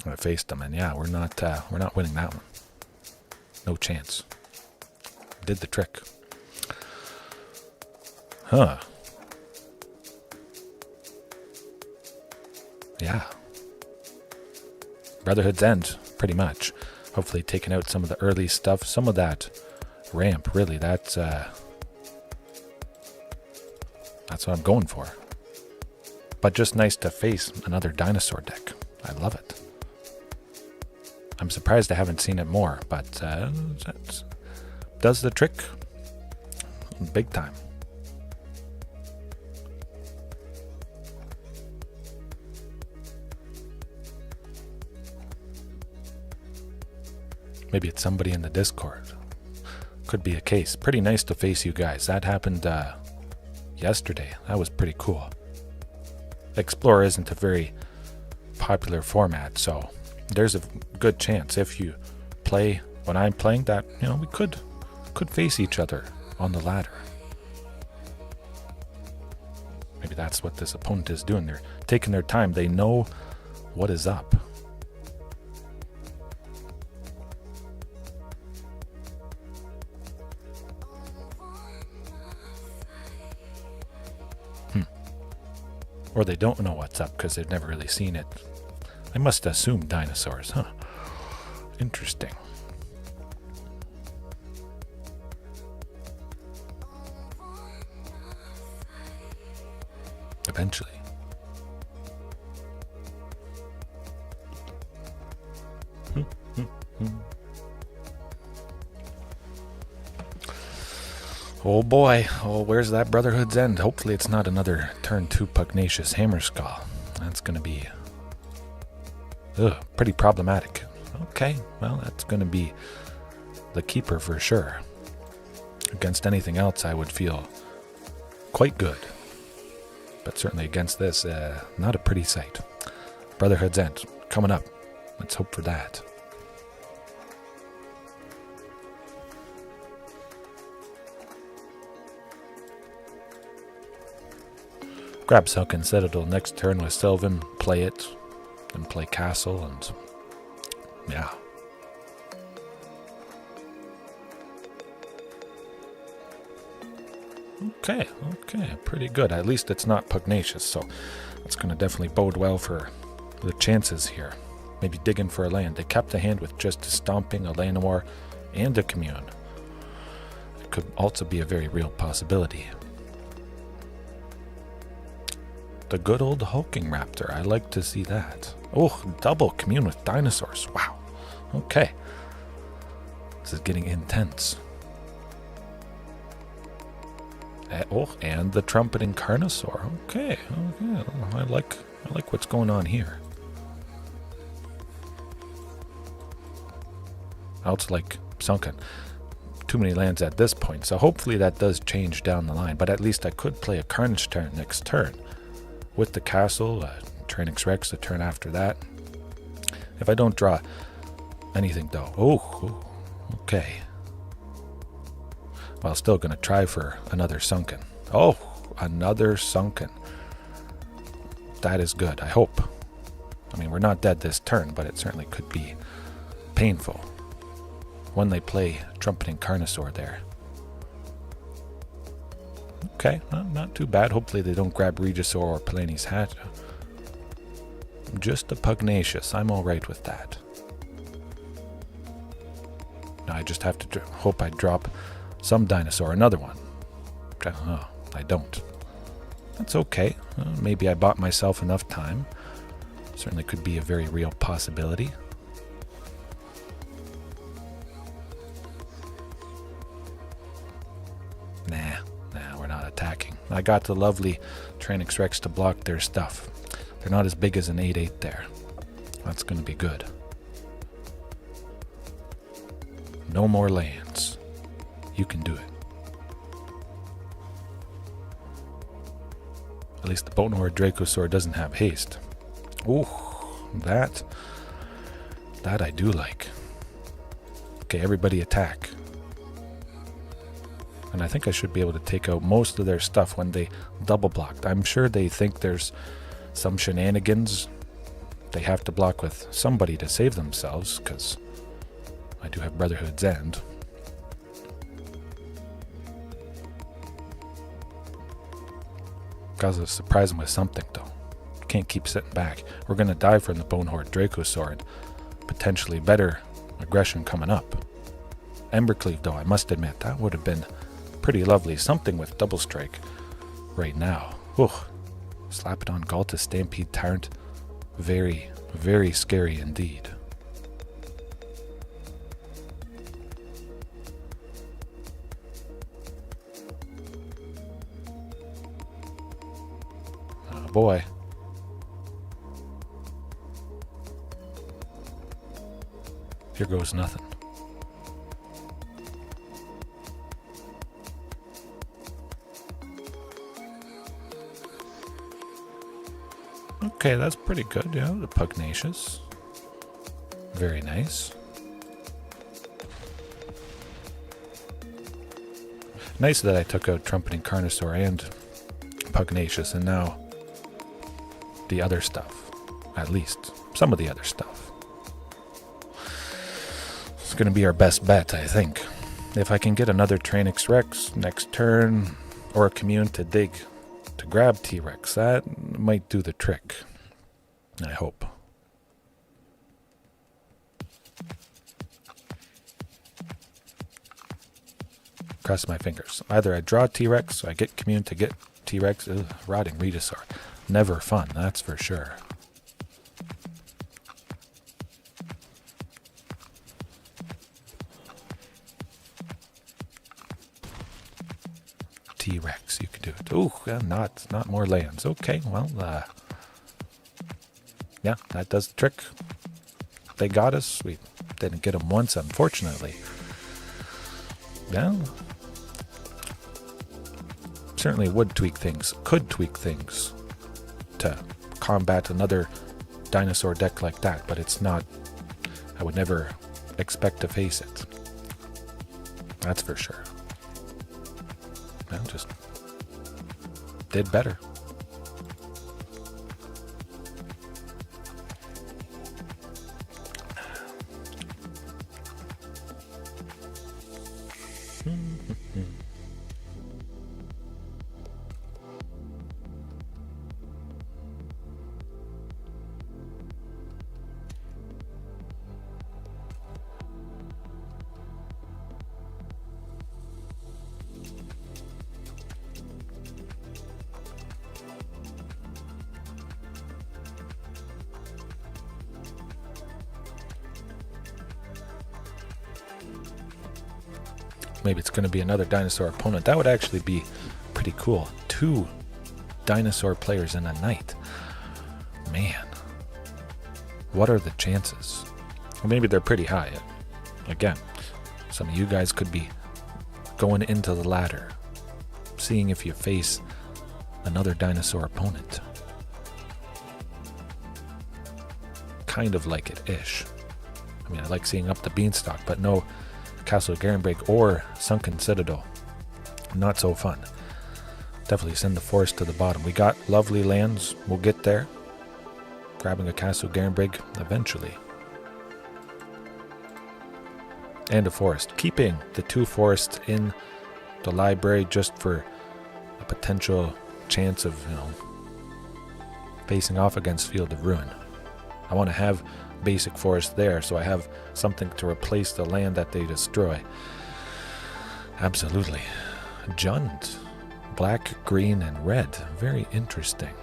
I faced them, and yeah, we're not winning that one. No chance. Did the trick. Huh. Yeah. Brotherhood's End, pretty much. Hopefully taking out some of the early stuff. Some of that ramp, really, that's what I'm going for. But just nice to face another dinosaur deck. I love it. I'm surprised I haven't seen it more, but that does the trick big time. Maybe it's somebody in the Discord. Could be a case. Pretty nice to face you guys. That happened yesterday. That was pretty cool. Explorer isn't a very popular format, so there's a good chance if you play when I'm playing that, we could face each other on the ladder. Maybe that's what this opponent is doing. They're taking their time. They know what is up. Or they don't know what's up because they've never really seen it. I must assume dinosaurs, huh? Interesting. Eventually. Oh boy, where's that Brotherhood's End? Hopefully it's not another turn 2 Pugnacious Hammerskull. That's going to be pretty problematic. Okay, well, that's going to be the keeper for sure. Against anything else, I would feel quite good. But certainly against this, not a pretty sight. Brotherhood's End, coming up. Let's hope for that. Grab Sunken Citadel next turn with Sylvan, play it, then play Castle, and yeah. Okay, pretty good. At least it's not Pugnacious, so it's going to definitely bode well for the chances here. Maybe digging for a land. They kept a hand with just stomping a Llanowar and a Commune. It could also be a very real possibility. The good old hulking raptor. I like to see that. Oh, double Commune with Dinosaurs. Wow. Okay. This is getting intense. And the Trumpeting Carnosaur. Okay. I like what's going on here. I also like Sunken. Too many lands at this point, so hopefully that does change down the line. But at least I could play a Carnage turn next turn. With the Castle, Tyrannix Rex the turn after that. If I don't draw anything though. Oh, okay. Well, still going to try for another Sunken. Oh, another Sunken. That is good, I hope. I mean, we're not dead this turn, but it certainly could be painful when they play Trumpeting Carnosaur there. Okay, well, not too bad. Hopefully they don't grab Regisaur or Palani's hat. Just a Pugnacious. I'm alright with that. Now I just have to hope I drop some Dinosaur, another one. Oh, I don't. That's okay. Maybe I bought myself enough time. Certainly could be a very real possibility. Nah, we're not attacking. I got the lovely Tyrannosaurus Rex to block their stuff. They're not as big as an 8/8 there. That's going to be good. No more lands. You can do it. At least the Boatnor Dracosaur doesn't have haste. Ooh, that I do like. Okay, everybody attack. And I think I should be able to take out most of their stuff when they double blocked. I'm sure they think there's some shenanigans. They have to block with somebody to save themselves, because I do have Brotherhood's End. Gotta surprise them with something, though. Can't keep sitting back. We're going to die from the Bonehorde Dracosaur and potentially better aggression coming up. Embercleave, though, I must admit, that would have been pretty lovely. Something with double strike right now. Whew. Slap it on Ghalta, Stampede Tyrant. Very, very scary indeed. Oh boy. Here goes nothing. Okay, that's pretty good, yeah, the Pugnacious. Very nice. Nice that I took out Trumpeting Carnosaur and Pugnacious, and now the other stuff. At least some of the other stuff. It's going to be our best bet, I think. If I can get another Tyrannosaurus Rex next turn, or a Commune to dig to grab T-Rex, that might do the trick. I hope. Cross my fingers. Either I draw T-Rex, or I get Commune to get T-Rex. Ugh, rotting Regisaur. Never fun, that's for sure. T-Rex, you could do it. Ooh, not more lands. Okay, well, yeah, that does the trick. They got us. We didn't get them once, unfortunately. Yeah. Certainly would tweak things, could tweak things to combat another dinosaur deck like that, but it's not, I would never expect to face it. That's for sure. Well, just did better. Maybe it's going to be another dinosaur opponent. That would actually be pretty cool. 2 dinosaur players in a night. Man. What are the chances? Well, maybe they're pretty high. Again, some of you guys could be going into the ladder, seeing if you face another dinosaur opponent. Kind of like it-ish. I mean, I like seeing up the beanstalk, but no Castle Garenbreak or Sunken Citadel. Not so fun. Definitely send the forest to the bottom. We got lovely lands. We'll get there. Grabbing a Castle Garenbreak eventually. And a forest. Keeping the 2 forests in the library just for a potential chance of, facing off against Field of Ruin. I want to have basic forest there, so I have something to replace the land that they destroy. Absolutely. Jund. Black, green, and red. Very interesting.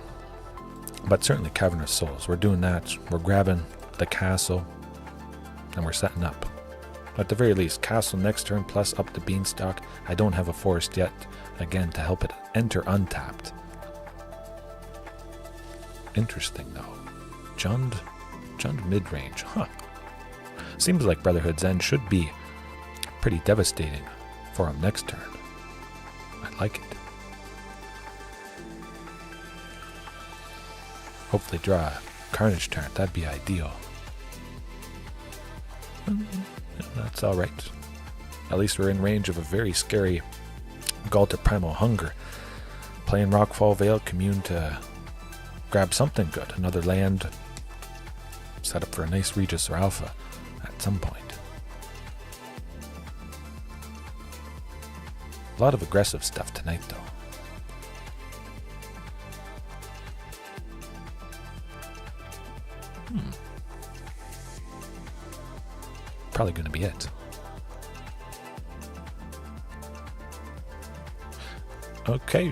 But certainly Cavernous Souls. We're doing that. We're grabbing the castle, and we're setting up. At the very least, castle next turn plus up the beanstalk. I don't have a forest yet, again, to help it enter untapped. Interesting, though. Jund Midrange. Huh. Seems like Brotherhood's End should be pretty devastating for him next turn. I like it. Hopefully draw a Carnage Tyrant. That'd be ideal. That's alright. At least we're in range of a very scary Ghalta Primal Hunger. Playing Rockfall Vale, Commune to grab something good. Another land. Set up for a nice Regisaur Alpha at some point. A lot of aggressive stuff tonight, though. Probably going to be it. Okay,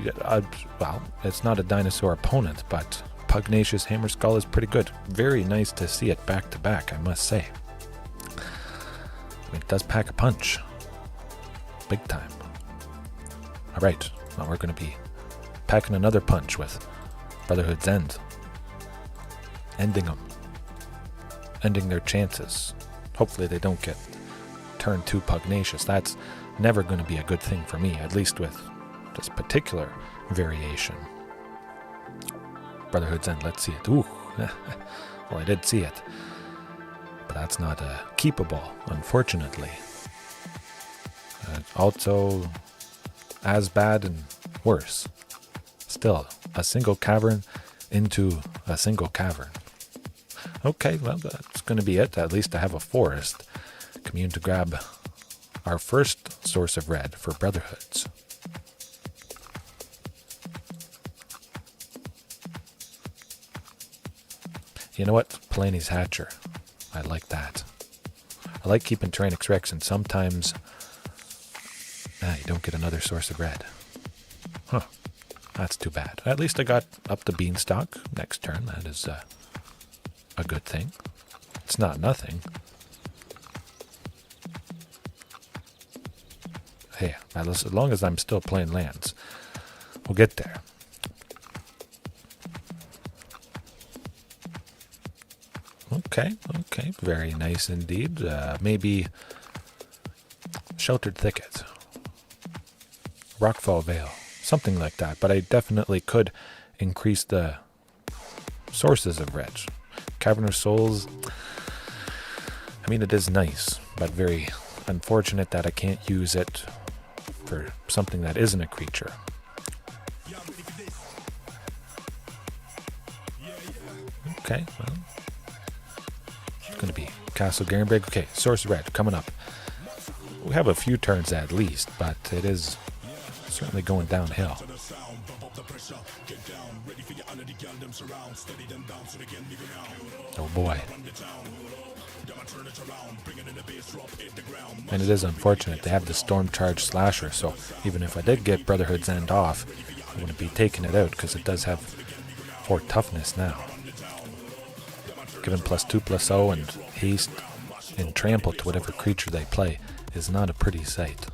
well, it's not a dinosaur opponent, but Pugnacious Hammerskull is pretty good. Very nice to see it back to back, I must say. It does pack a punch. Big time. Alright, well, we're going to be packing another punch with Brotherhood's End. Ending them. Ending their chances. Hopefully they don't get turn 2 pugnacious. That's never going to be a good thing for me, at least with this particular variation. Brotherhood's End, let's see it. Ooh. Well, I did see it. But that's not keepable, unfortunately. Also, as bad and worse. Still, a single cavern into a single cavern. Okay, well, that's going to be it. At least I have a forest. Commune to grab our first source of red for Brotherhoods. You know what? Palani's Hatcher. I like that. I like keeping Tyrannix Rex, and sometimes you don't get another source of red. Huh. That's too bad. At least I got up the beanstalk next turn. That is a good thing. It's not nothing. Hey, as long as I'm still playing lands, we'll get there. Okay, very nice indeed. Maybe Sheltered Thicket, Rockfall Vale, something like that. But I definitely could increase the sources of red. Cavernous Souls, I mean, it is nice, but very unfortunate that I can't use it for something that isn't a creature. Okay, well, it's going to be Castle Garenbrig. Okay, source of red coming up. We have a few turns at least, but it is certainly going downhill. Oh boy. And it is unfortunate. They have the Storm Charge Slasher, so even if I did get Brotherhood's End off, I wouldn't be taking it out because it does have 4 toughness now. Given +2/+0 and haste and trample to whatever creature they play is not a pretty sight.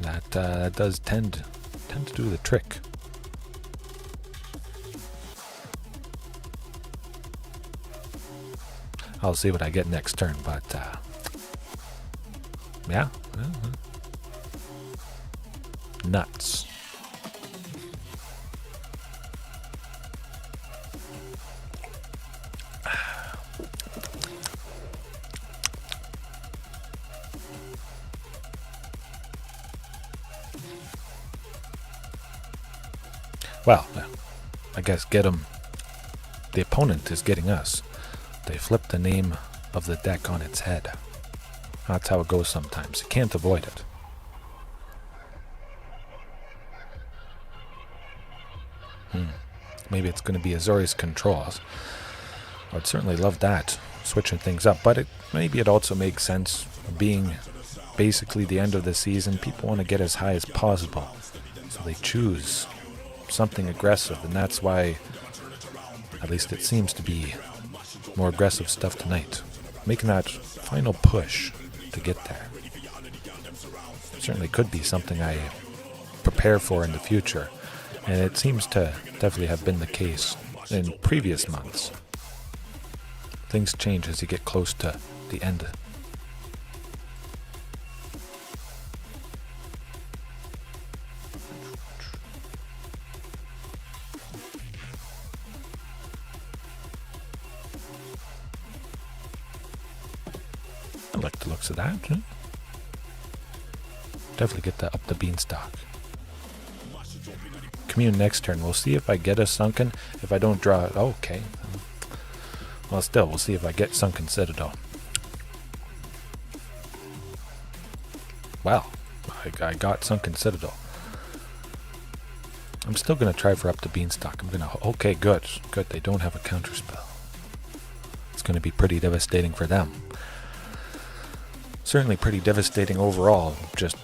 That does tend to do the trick. I'll see what I get next turn, but yeah, nuts. Well, I guess get them. The opponent is getting us. They flipped the name of the deck on its head. That's how it goes sometimes. You can't avoid it. Maybe it's going to be Azorius Controls. I'd certainly love that, switching things up. But maybe it also makes sense, being basically the end of the season. People want to get as high as possible. So they choose something aggressive. And that's why, at least it seems to be, more aggressive stuff tonight. Making that final push to get there. Certainly could be something I prepare for in the future. And it seems to definitely have been the case in previous months. Things change as you get close to the end. I like the looks of that. Definitely get that up the beanstalk. Commune next turn. We'll see if I get a Sunken. If I don't draw it, okay. Well, still, we'll see if I get Sunken Citadel. Well, I got Sunken Citadel. I'm still going to try for up the beanstalk. Okay, good. Good, they don't have a counterspell. It's going to be pretty devastating for them. Certainly pretty devastating overall. Just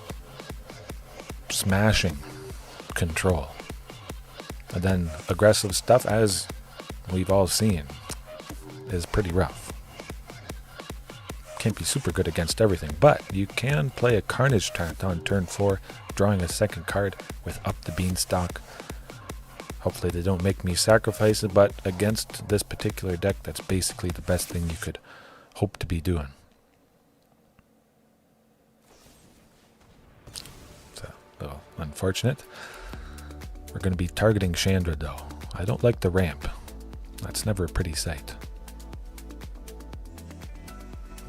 smashing control. And then aggressive stuff, as we've all seen, is pretty rough. Can't be super good against everything, but you can play a Carnage Tyrant on turn 4, drawing a second card with up the beanstalk. Hopefully they don't make me sacrifice it, but against this particular deck, that's basically the best thing you could hope to be doing. So, a little unfortunate. We're going to be targeting Chandra, though. I don't like the ramp. That's never a pretty sight.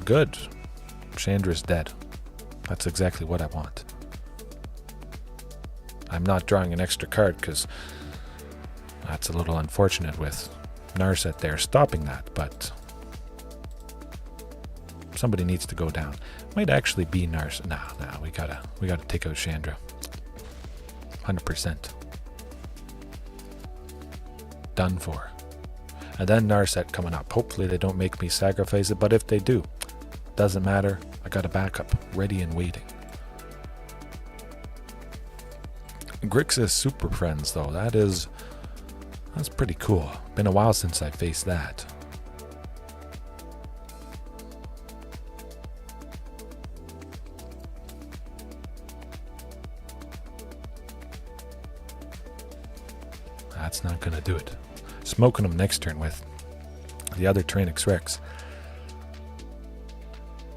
Good. Chandra's dead. That's exactly what I want. I'm not drawing an extra card because that's a little unfortunate with Narset there stopping that, but somebody needs to go down. Might actually be Narset. Nah, we gotta take out Chandra. 100%. Done for. And then Narset coming up. Hopefully they don't make me sacrifice it, but if they do, doesn't matter. I got a backup ready and waiting. Grixis Superfriends, though, that's pretty cool. Been a while since I faced that. That's not gonna do it. Smoking them next turn with the other Tyrannix Rex.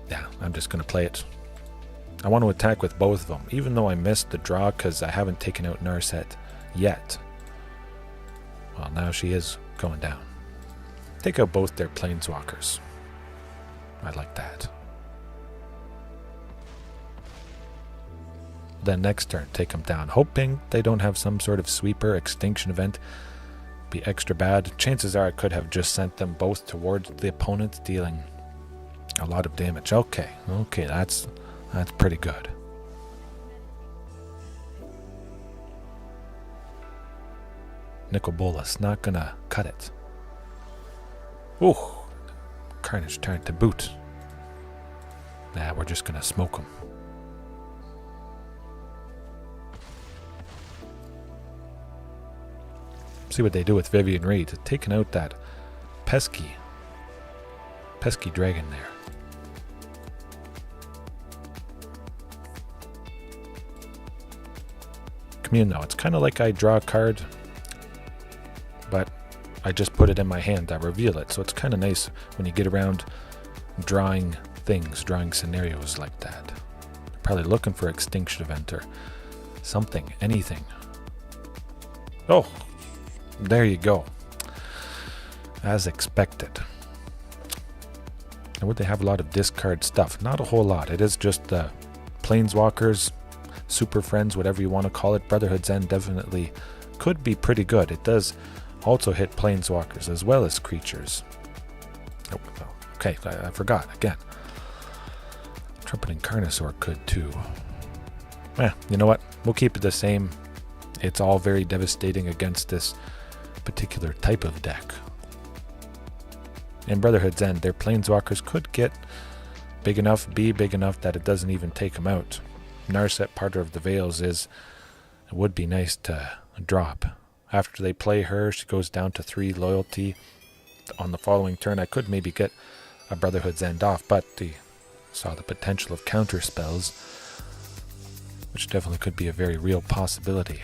Yeah, I'm just gonna play it. I want to attack with both of them, even though I missed the draw because I haven't taken out Narset yet. Well, now she is going down. Take out both their Planeswalkers. I like that. Then next turn, take them down, hoping they don't have some sort of sweeper extinction event. Be extra bad. Chances are I could have just sent them both towards the opponent, dealing a lot of damage. Okay, that's pretty good. Nicol Bolas, not gonna cut it. Ooh, Carnage Tyrant to boot. Nah, we're just gonna smoke him. See what they do with Vivian Reed. Taking out that pesky dragon there. Commune, though, it's kind of like I draw a card, but I just put it in my hand. I reveal it, so it's kind of nice when you get around drawing things, drawing scenarios like that. You're probably looking for Extinction Event or something, anything. Oh, there you go. As expected. And would they have a lot of discard stuff? Not a whole lot. It is just the Planeswalkers, Super Friends, whatever you want to call it. Brotherhood's End definitely could be pretty good. It does also hit Planeswalkers as well as creatures. Oh, okay, I forgot again. Trumpeting Carnosaur could too. You know what? We'll keep it the same. It's all very devastating against this particular type of deck. In Brotherhood's End, their Planeswalkers could get big enough, be big enough that it doesn't even take them out. Narset, Parter of the Veils, it would be nice to drop. After they play her, she goes down to 3 loyalty. On the following turn, I could maybe get a Brotherhood's End off, but saw the potential of counter spells, which definitely could be a very real possibility.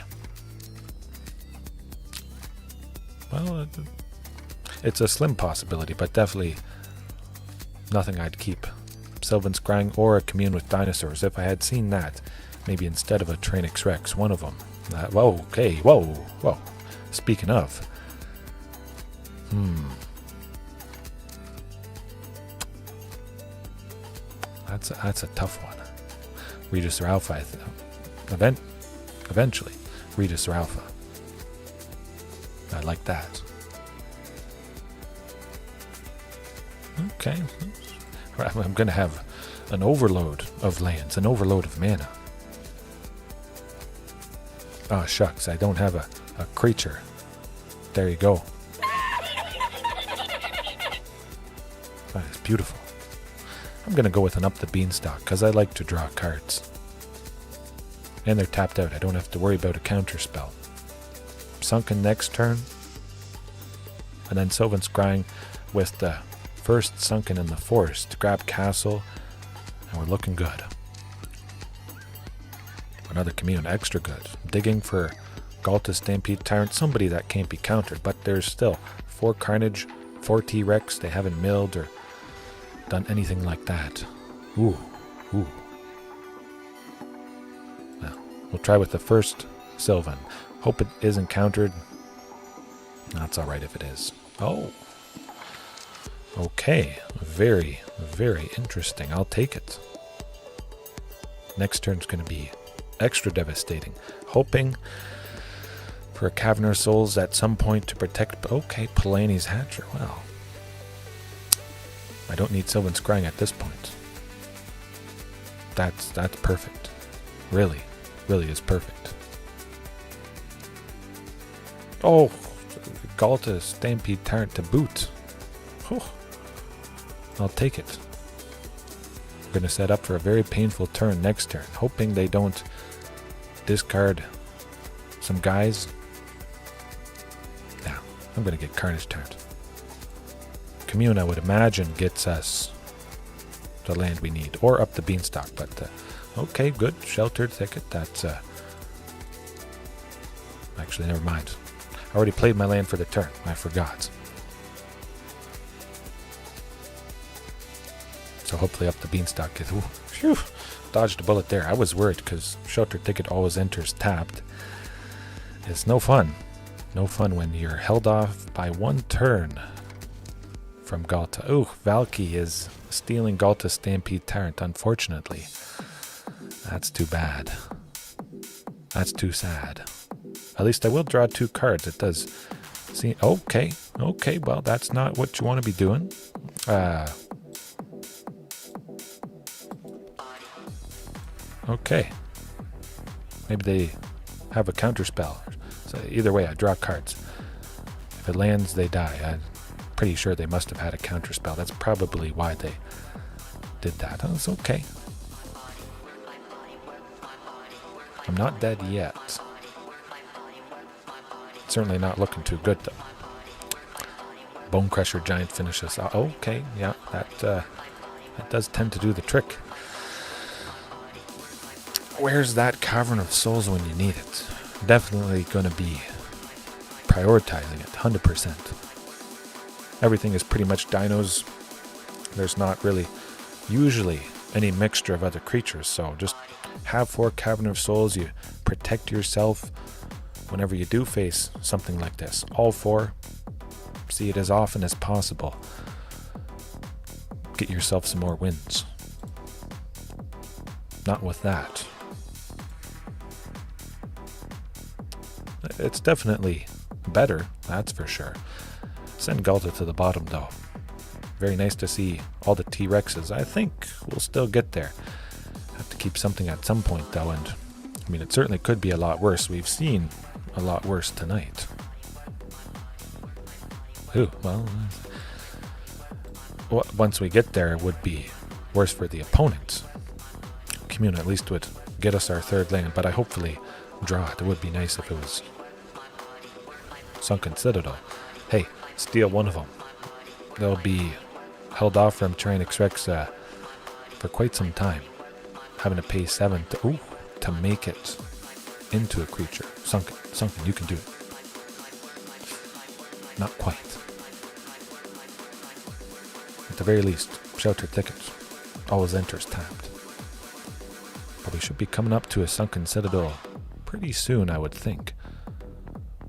Well, it's a slim possibility, but definitely nothing I'd keep. Sylvan Scrying or a Commune with Dinosaurs. If I had seen that, maybe instead of a Trainix Rex, one of them. Whoa. Speaking of. That's a tough one. Regisaur Alpha, eventually. Regisaur Alpha. I like that. Okay. I'm going to have an overload of lands, an overload of mana. Oh, shucks, I don't have a creature. There you go. That is beautiful. I'm going to go with an Up the Beanstalk because I like to draw cards. And they're tapped out. I don't have to worry about a counter spell. Sunken next turn. And then Sylvan Scrying with the first Sunken in the Forest. Grab Castle. And we're looking good. Another Commune, extra good. Digging for Ghalta, Stampede Tyrant. Somebody that can't be countered. But there's still 4 Carnage, 4 T-Rex. They haven't milled or done anything like that. Ooh. Well, we'll try with the first Sylvan. Hope it isn't countered. That's alright if it is. Oh. Okay. Very, very interesting. I'll take it. Next turn's going to be extra devastating. Hoping for a Cavern of Souls at some point to protect... Okay, Palani's Hatcher. Well, I don't need Sylvan Scrying at this point. That's perfect. Really is perfect. Oh, Ghalta, Stampede Tyrant to boot. Oh, I'll take it. We're going to set up for a very painful turn next turn, hoping they don't discard some guys. Now, I'm going to get Carnage turned. Commune, I would imagine, gets us the land we need, or Up the Beanstalk, but okay, good. Sheltered Thicket, that's actually, never mind. I already played my land for the turn. I forgot. So hopefully Up the Beanstalk gets... Ooh, phew, dodged a bullet there. I was worried because Sheltered Thicket always enters tapped. It's no fun. No fun when you're held off by 1 turn from Ghalta. Ooh, Valky is stealing Ghalta Stampede Tyrant, unfortunately. That's too bad. That's too sad. At least I will draw 2 cards. It does seem... Okay, well, that's not what you want to be doing. Okay. Maybe they have a counter spell. So either way, I draw cards. If it lands, they die. I'm pretty sure they must have had a counter spell. That's probably why they did that. Oh, it's okay. I'm not dead yet. Certainly not looking too good, though. Bone Crusher Giant finishes. Okay, yeah, that does tend to do the trick. Where's that Cavern of Souls when you need it? Definitely going to be prioritizing it, 100%. Everything is pretty much dinos. There's not really usually any mixture of other creatures, so just have 4 Cavern of Souls. You protect yourself whenever you do face something like this. All 4. See it as often as possible. Get yourself some more wins. Not with that. It's definitely better, that's for sure. Send Ghalta to the bottom, though. Very nice to see all the T-Rexes. I think we'll still get there. keep something at some point, though, and I mean, it certainly could be a lot worse. We've seen a lot worse tonight. Ooh, well, once we get there, it would be worse for the opponents. Commune at least would get us our third lane, but I hopefully draw it. It would be nice if it was Sunken Citadel. Hey, steal one of them. They'll be held off from Tyrannosaurus Rex for quite some time. Having to pay 7 to make it into a creature. Sunken, you can do it. Not quite. At the very least, Shelter Thicket always enters tapped. But we should be coming up to a Sunken Citadel pretty soon, I would think.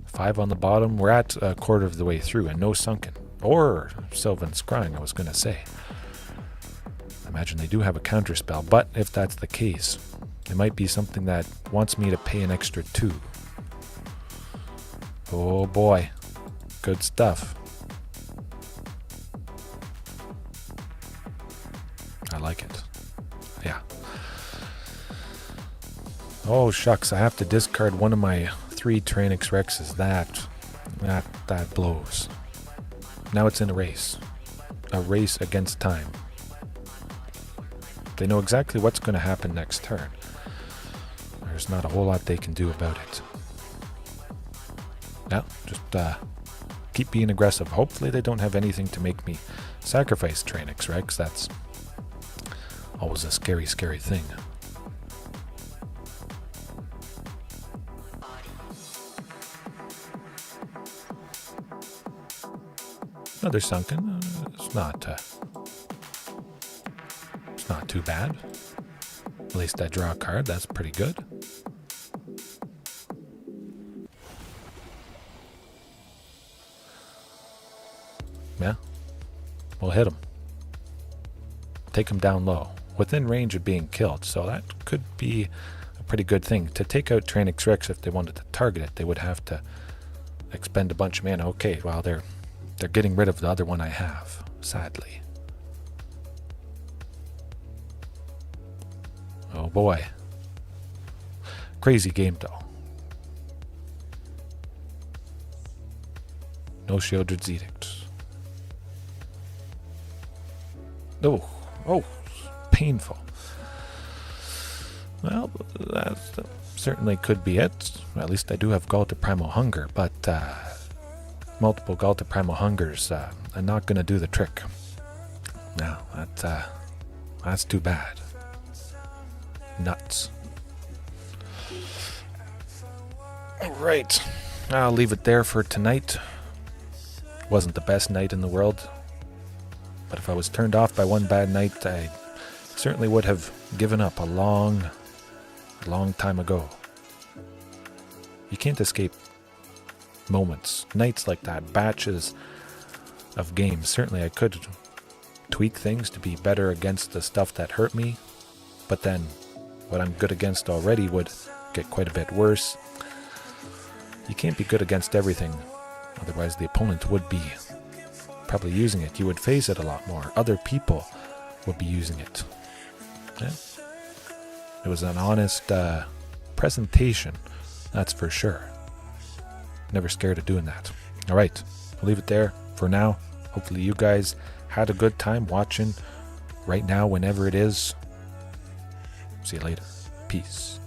5 on the bottom. We're at a quarter of the way through, and no Sunken. Or Sylvan Scrying, I was going to say. I imagine they do have a counterspell, but if that's the case, it might be something that wants me to pay an extra 2. Oh boy. Good stuff. I like it. Yeah. Oh shucks, I have to discard one of my 3 Tyrannosaurus Rexes. That blows. Now it's in a race. A race against time. They know exactly what's going to happen next turn. There's not a whole lot they can do about it. Now, just keep being aggressive. Hopefully they don't have anything to make me sacrifice Tyrannosaurus Rex. That's always a scary, scary thing. Another Sunken. It's not too bad. At least I draw a card. That's pretty good. Yeah, we'll hit him. Take him down low, within range of being killed. So that could be a pretty good thing. To take out Tyrannosaurus Rex, if they wanted to target it, they would have to expend a bunch of mana. Okay, well they're getting rid of the other one I have, sadly. Oh boy. Crazy game though. No Sheoldred's Edict. Oh, painful. Well, that certainly could be it. At least I do have Ghalta Primal Hunger, but multiple Ghalta Primal Hungers are not going to do the trick. No, that's too bad. Nuts. Alright, I'll leave it there for tonight. Wasn't the best night in the world, but if I was turned off by one bad night, I certainly would have given up a long time ago. You can't escape moments, nights like that, batches of games. Certainly I could tweak things to be better against the stuff that hurt me, but then what I'm good against already would get quite a bit worse. You can't be good against everything, otherwise the opponent would be probably using it. You would face it a lot more. Other people would be using it. Yeah. It was an honest presentation, that's for sure. Never scared of doing that. Alright, I'll leave it there for now. Hopefully you guys had a good time watching right now, whenever it is. See you later. Peace.